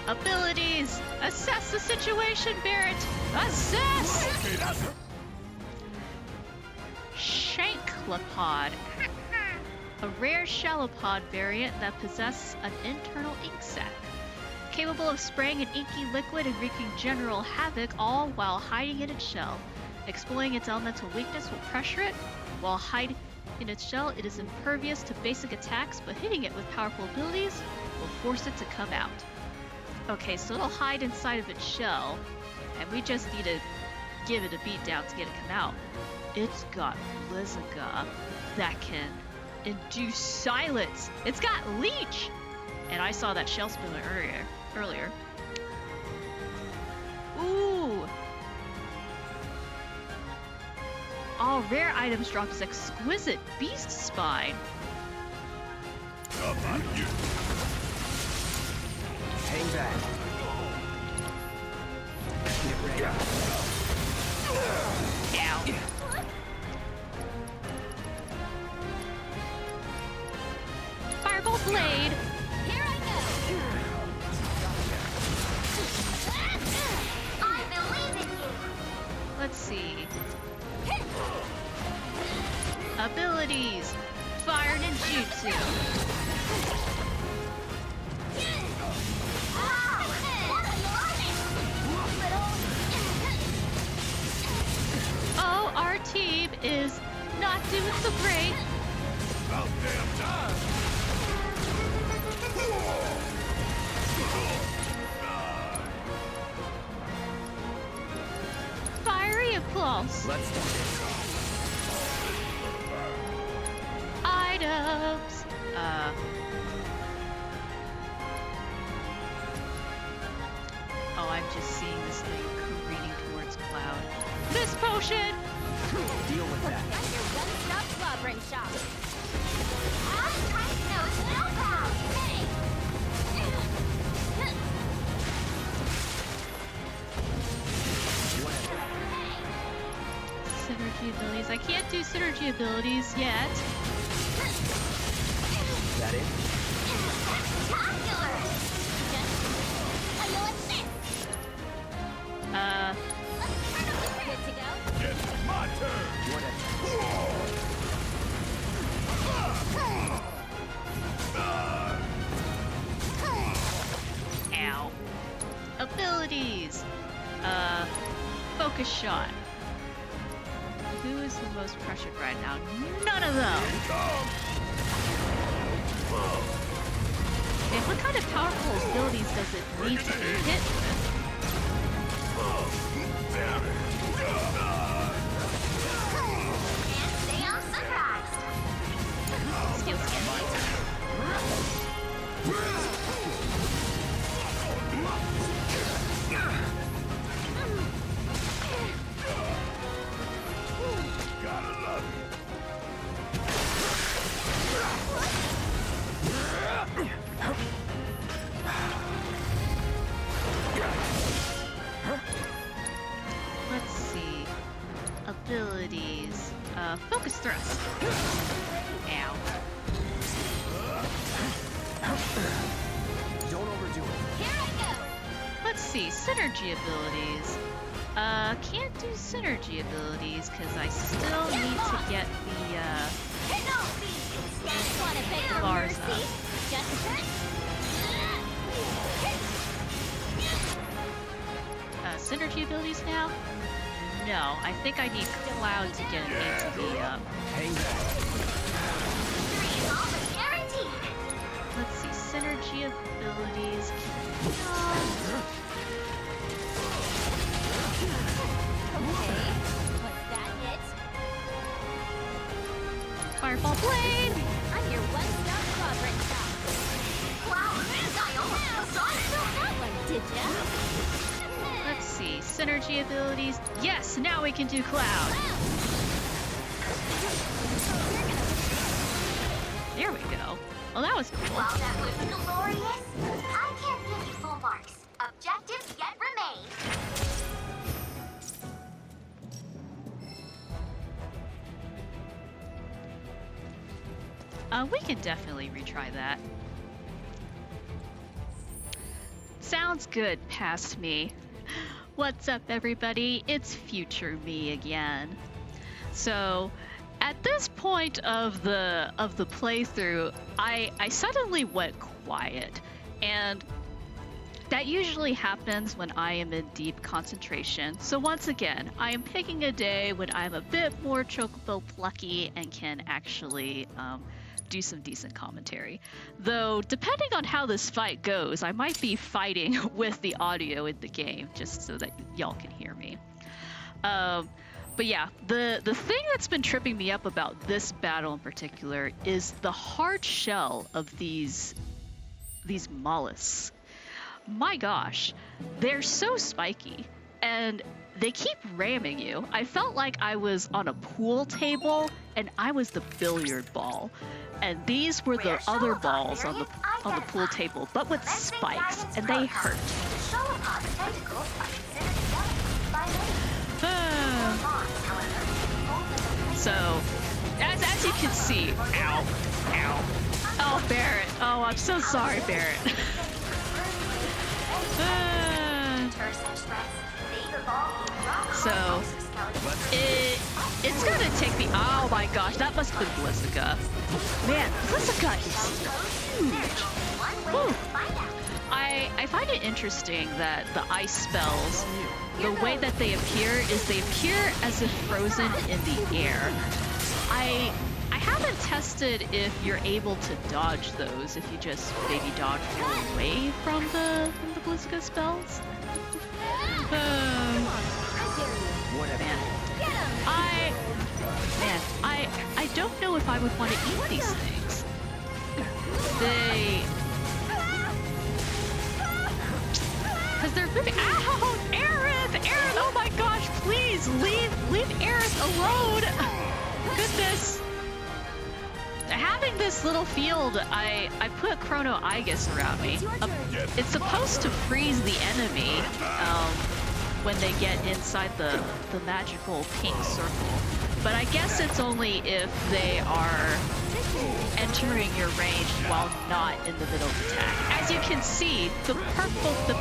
Abilities! Assess the situation, Barrett! Assess! okay, that's it. Shanklopod. A rare shallopod variant that possesses an internal ink sac. Capable of spraying an inky liquid and wreaking general havoc, all while hiding in its shell. Exploiting its elemental weakness will pressure it. While hiding in its shell, it is impervious to basic attacks, but hitting it with powerful abilities will force it to come out. Okay, so it'll hide inside of its shell, and we just need to give it a beat down to get it come out. It's got Blizzaga that can induce silence. It's got Leech! And I saw that shell spinner earlier. Ooh! All rare items drops exquisite beast spine. How about you? Hang back. Get ready. Ow. Fireball blade. Here I go. I believe in you! Let's see. Abilities. Fire ninjutsu. Oh, our team is not doing so great. About damn time. balls. Let's do this. Items. Oh, I'm just seeing this thing careening towards Cloud. This potion. Deal with that. I'm your one-stop slobbering shop. Synergy abilities. I can't do synergy abilities yet. Is that it? Good to go? It's my turn! You wanna... Ow. Abilities. Focus shot. Who is the most pressured right now? None of them. Okay, what kind of powerful abilities does it need to be hit with? Skill scan. Gotta love it. Let's see. Abilities. Focus thrust. Ow. Don't overdo it. Here I go! Let's see. Synergy abilities. Can't do synergy abilities because I still need to get the, Just want a bit of bars mercy? up. Just synergy abilities now? No, I think I need Cloud to get an ATV up. Hang back. Let's see, synergy abilities. okay. What's that hit? Fireball blade! I'm your one-stop slobbering shop. Wow, that one, did ya? Let's see, synergy abilities. Yes, now we can do Cloud. There we go. Well, that was cool. While that was glorious, I can't give you full marks. Objectives yet remain. We can definitely retry that. Sounds good, past me. What's up, everybody? It's future me again. So, at this point of the playthrough, I suddenly went quiet, and that usually happens when I am in deep concentration. So once again, I am picking a day when I'm a bit more chocobo plucky and can actually do some decent commentary. Though, depending on how this fight goes, I might be fighting with the audio in the game, just so that y'all can hear me. But yeah, the thing that's been tripping me up about this battle in particular is the hard shell of these mollusks. My gosh, they're so spiky, and they keep ramming you. I felt like I was on a pool table, and I was the billiard ball. And these were the other balls on the pool table, but with spikes, and they hurt. So, as you can see, ow. Oh, Barrett. Oh, I'm so sorry, Barrett. So, it's gonna take me. Oh my gosh, that must have been Blizzica. Man, Blizzica is huge. Whew. I find it interesting that the ice spells, the way that they appear is they appear as if frozen in the air. I haven't tested if you're able to dodge those, if you just maybe dodge away from the Blizzica spells. dare you? Whatever. I don't know if I would want to eat these things. Because they're really— Ow! Aerith! Aerith! Oh my gosh, please leave Aerith alone! Goodness. Having this little field, I put Chrono Aegis around me. It's supposed to freeze the enemy when they get inside the magical pink circle. But I guess it's only if they are entering your range while not in the middle of attack. As you can see, the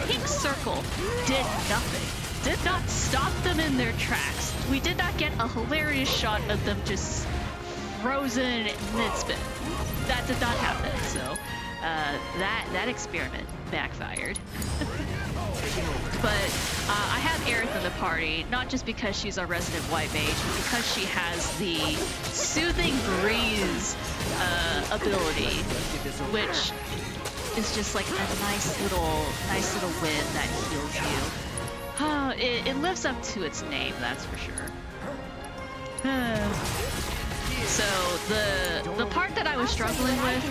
pink circle did nothing. Did not stop them in their tracks. We did not get a hilarious shot of them just frozen mid-spin. That did not happen, so that experiment backfired. But I have Aerith in the party, not just because she's our resident white mage, but because she has the Soothing Breeze ability, which is just like a nice little wind that heals you. It lives up to its name, that's for sure. So the part that I was struggling with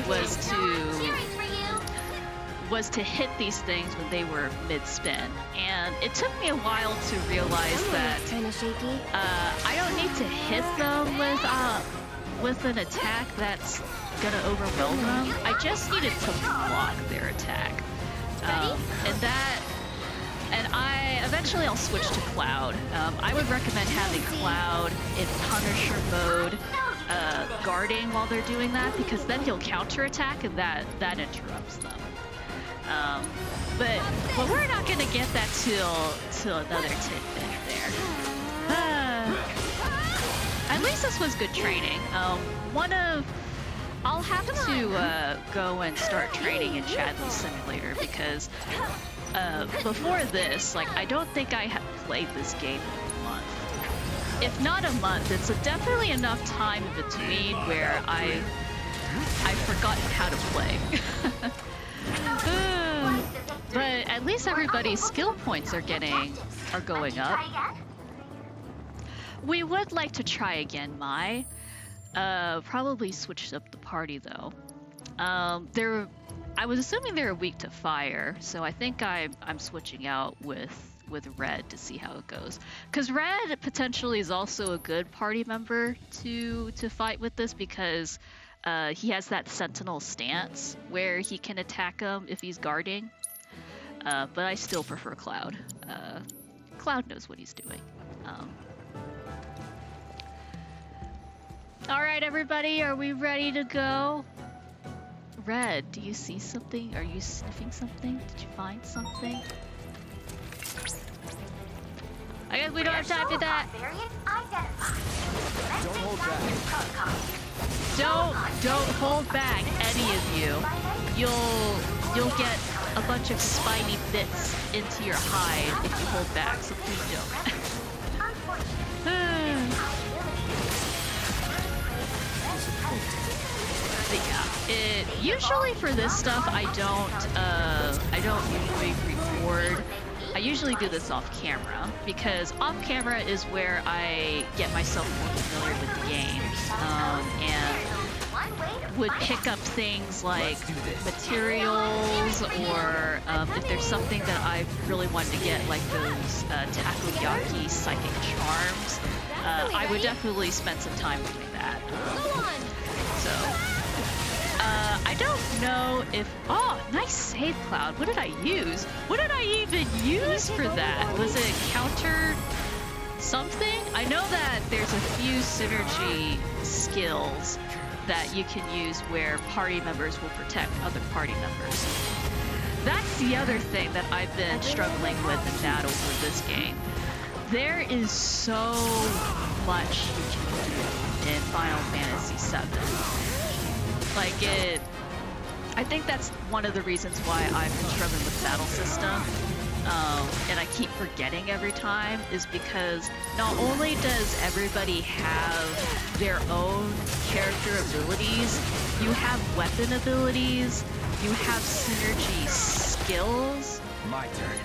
was to hit these things when they were mid-spin, and it took me a while to realize that I don't need to hit them with an attack that's gonna overwhelm them. I just needed to block their attack, eventually I'll switch to Cloud. I would recommend having Cloud in Punisher mode, guarding while they're doing that, because then he'll counterattack and that interrupts them. But we're not gonna get that till another tidbit there. At least this was good training. I'll have to go and start training in Chadley Simulator, because before this, like, I don't think I have played this game in a month. If not a month, it's definitely enough time in between where I've forgotten how to play. But at least everybody's skill points are going up. We would like to try again, Mai. Probably switch up the party though. I was assuming they're weak to fire, so I think I'm switching out with Red to see how it goes. Because Red potentially is also a good party member to fight with this, because he has that sentinel stance where he can attack him if he's guarding. But I still prefer Cloud. Cloud knows what he's doing. Alright everybody, are we ready to go? Red, do you see something? Are you sniffing something? Did you find something? I guess we don't have time for that. Don't hold back. Don't hold back, any of you. You'll get a bunch of spiny bits into your hide if you hold back, so please don't. But yeah, usually for this stuff I don't usually record. I usually do this off camera, because off camera is where I get myself more familiar with the game, and would pick up things like materials, or if there's something that I really wanted to get, like those takoyaki psychic charms, I would definitely spend some time doing that. So I don't know if— oh, nice save, Cloud. What did I use? What did I even use for that? Was it counter something? I know that there's a few synergy skills that you can use where party members will protect other party members. That's the other thing that I've been struggling with in battles with this game. There is so much you can do in Final Fantasy VII. Like, I think that's one of the reasons why I've been struggling with the battle system, and I keep forgetting every time, is because not only does everybody have their own character abilities, you have weapon abilities, you have synergy skills, My turn.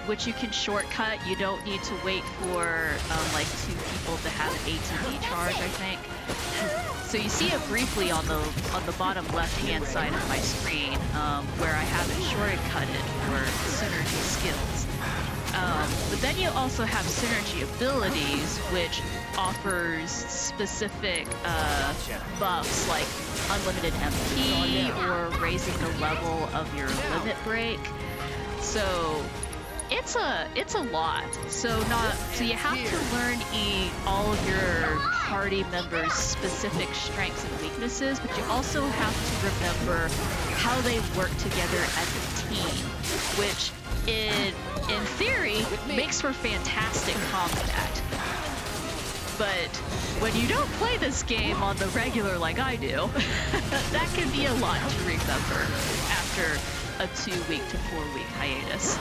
which you can shortcut. You don't need to wait for like 2 people to have an ATB charge, I think. So you see it briefly on the bottom left-hand side of my screen, where I have it shortcutted for synergy skills. But then you also have synergy abilities, which offers specific buffs like unlimited MP or raising the level of your limit break. So it's a lot. So you have to learn all of your party members' specific strengths and weaknesses, but you also have to remember how they work together as a team, which in theory makes for fantastic combat. But when you don't play this game on the regular like I do, that can be a lot to remember after a 2-week to 4-week hiatus.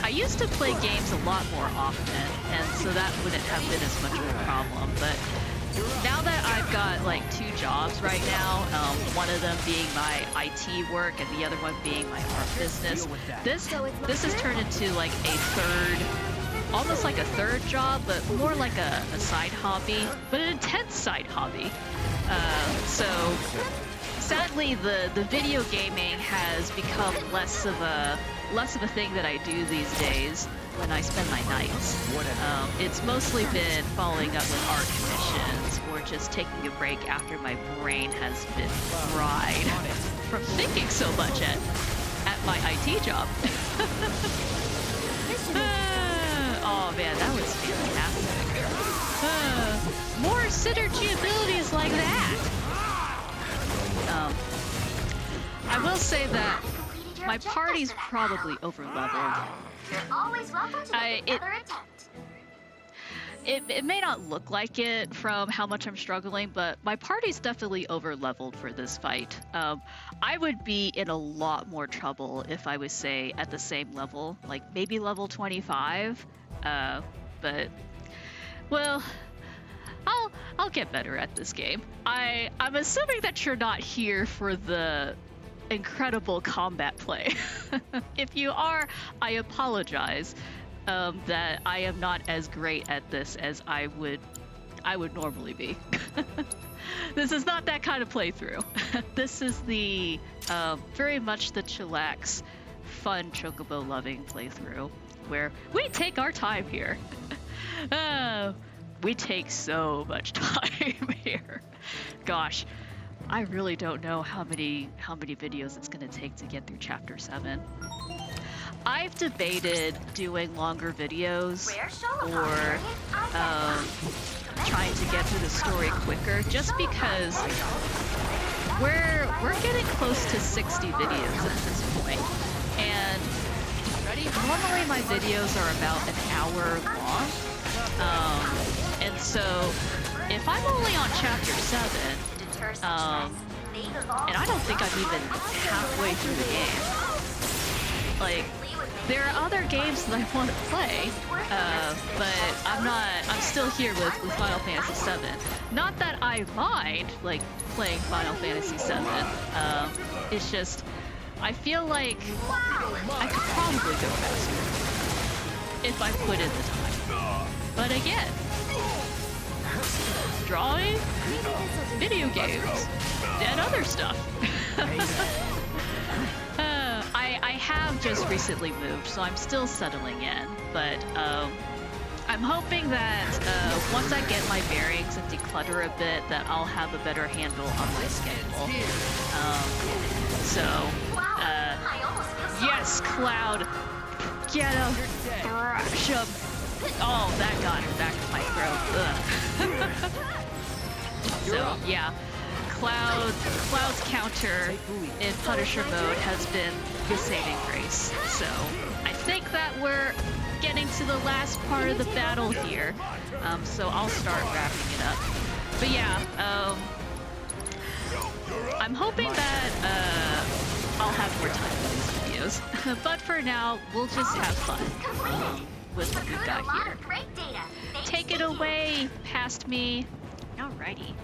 I used to play games a lot more often, and so that wouldn't have been as much of a problem. But now that I've got like 2 jobs right now, one of them being my IT work and the other one being my art business, this has turned into like a third, almost like a third job, but more like a side hobby, but an intense side hobby. So sadly, the video gaming has become less of a thing that I do these days when I spend my nights. It's mostly been following up with art commissions or just taking a break after my brain has been fried from thinking so much at my IT job. Oh man, that was fantastic. More synergy abilities like that. I will say that my party's probably over-leveled. You're always welcome to make another attempt. It may not look like it from how much I'm struggling, but my party's definitely over-leveled for this fight. I would be in a lot more trouble if I was, say, at the same level, like maybe level 25. But, well, I'll get better at this game. I'm assuming that you're not here for the incredible combat play. If you are, I apologize that I am not as great at this as I would normally be. This is not that kind of playthrough. This is the very much the chillax, fun chocobo loving playthrough where we take our time here. We take so much time here. Gosh, I really don't know how many videos it's going to take to get through Chapter 7. I've debated doing longer videos or trying to get through the story quicker, just because we're getting close to 60 videos at this point, and normally my videos are about an hour long. And so if I'm only on Chapter 7, and I don't think I'm even halfway through the game, like, there are other games that I want to play, but I'm still here with Final Fantasy VII. Not that I mind, like, playing Final Fantasy VII, it's just, I feel like I could probably go faster if I put in the time. But again, drawing, video games, and other stuff. I have just recently moved, so I'm still settling in, but I'm hoping that once I get my bearings and declutter a bit, that I'll have a better handle on my schedule. Yes, Cloud, get him, thrash him. Oh, that got him back to my throat. So yeah, Cloud's counter in Punisher mode has been the saving grace. So I think that we're getting to the last part of the battle here. So I'll start wrapping it up. But yeah, I'm hoping that I'll have more time for these videos. But for now, we'll just have fun with what we've got here. Take it away, past me. Alrighty.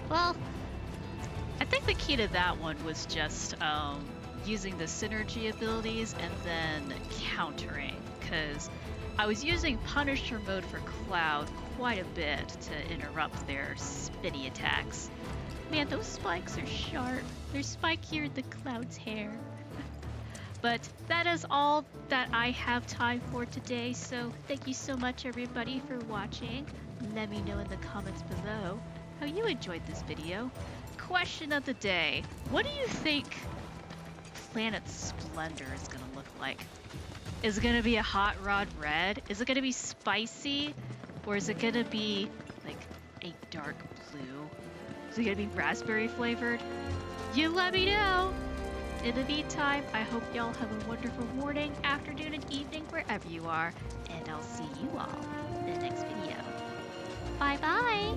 Well, I think the key to that one was just using the synergy abilities and then countering, because I was using Punisher mode for Cloud quite a bit to interrupt their spinny attacks. Man, those spikes are sharp. They're spikier than Cloud's hair. But that is all that I have time for today, so thank you so much everybody for watching. Let me know in the comments below how you enjoyed this video. Question of the day: what do you think Planet Splendor is gonna look like? Is it gonna be a hot rod red? Is it gonna be spicy? Or is it gonna be like a dark blue? Is it gonna be raspberry flavored? You let me know! In the meantime, I hope y'all have a wonderful morning, afternoon, and evening wherever you are, and I'll see you all in the next video. Bye bye!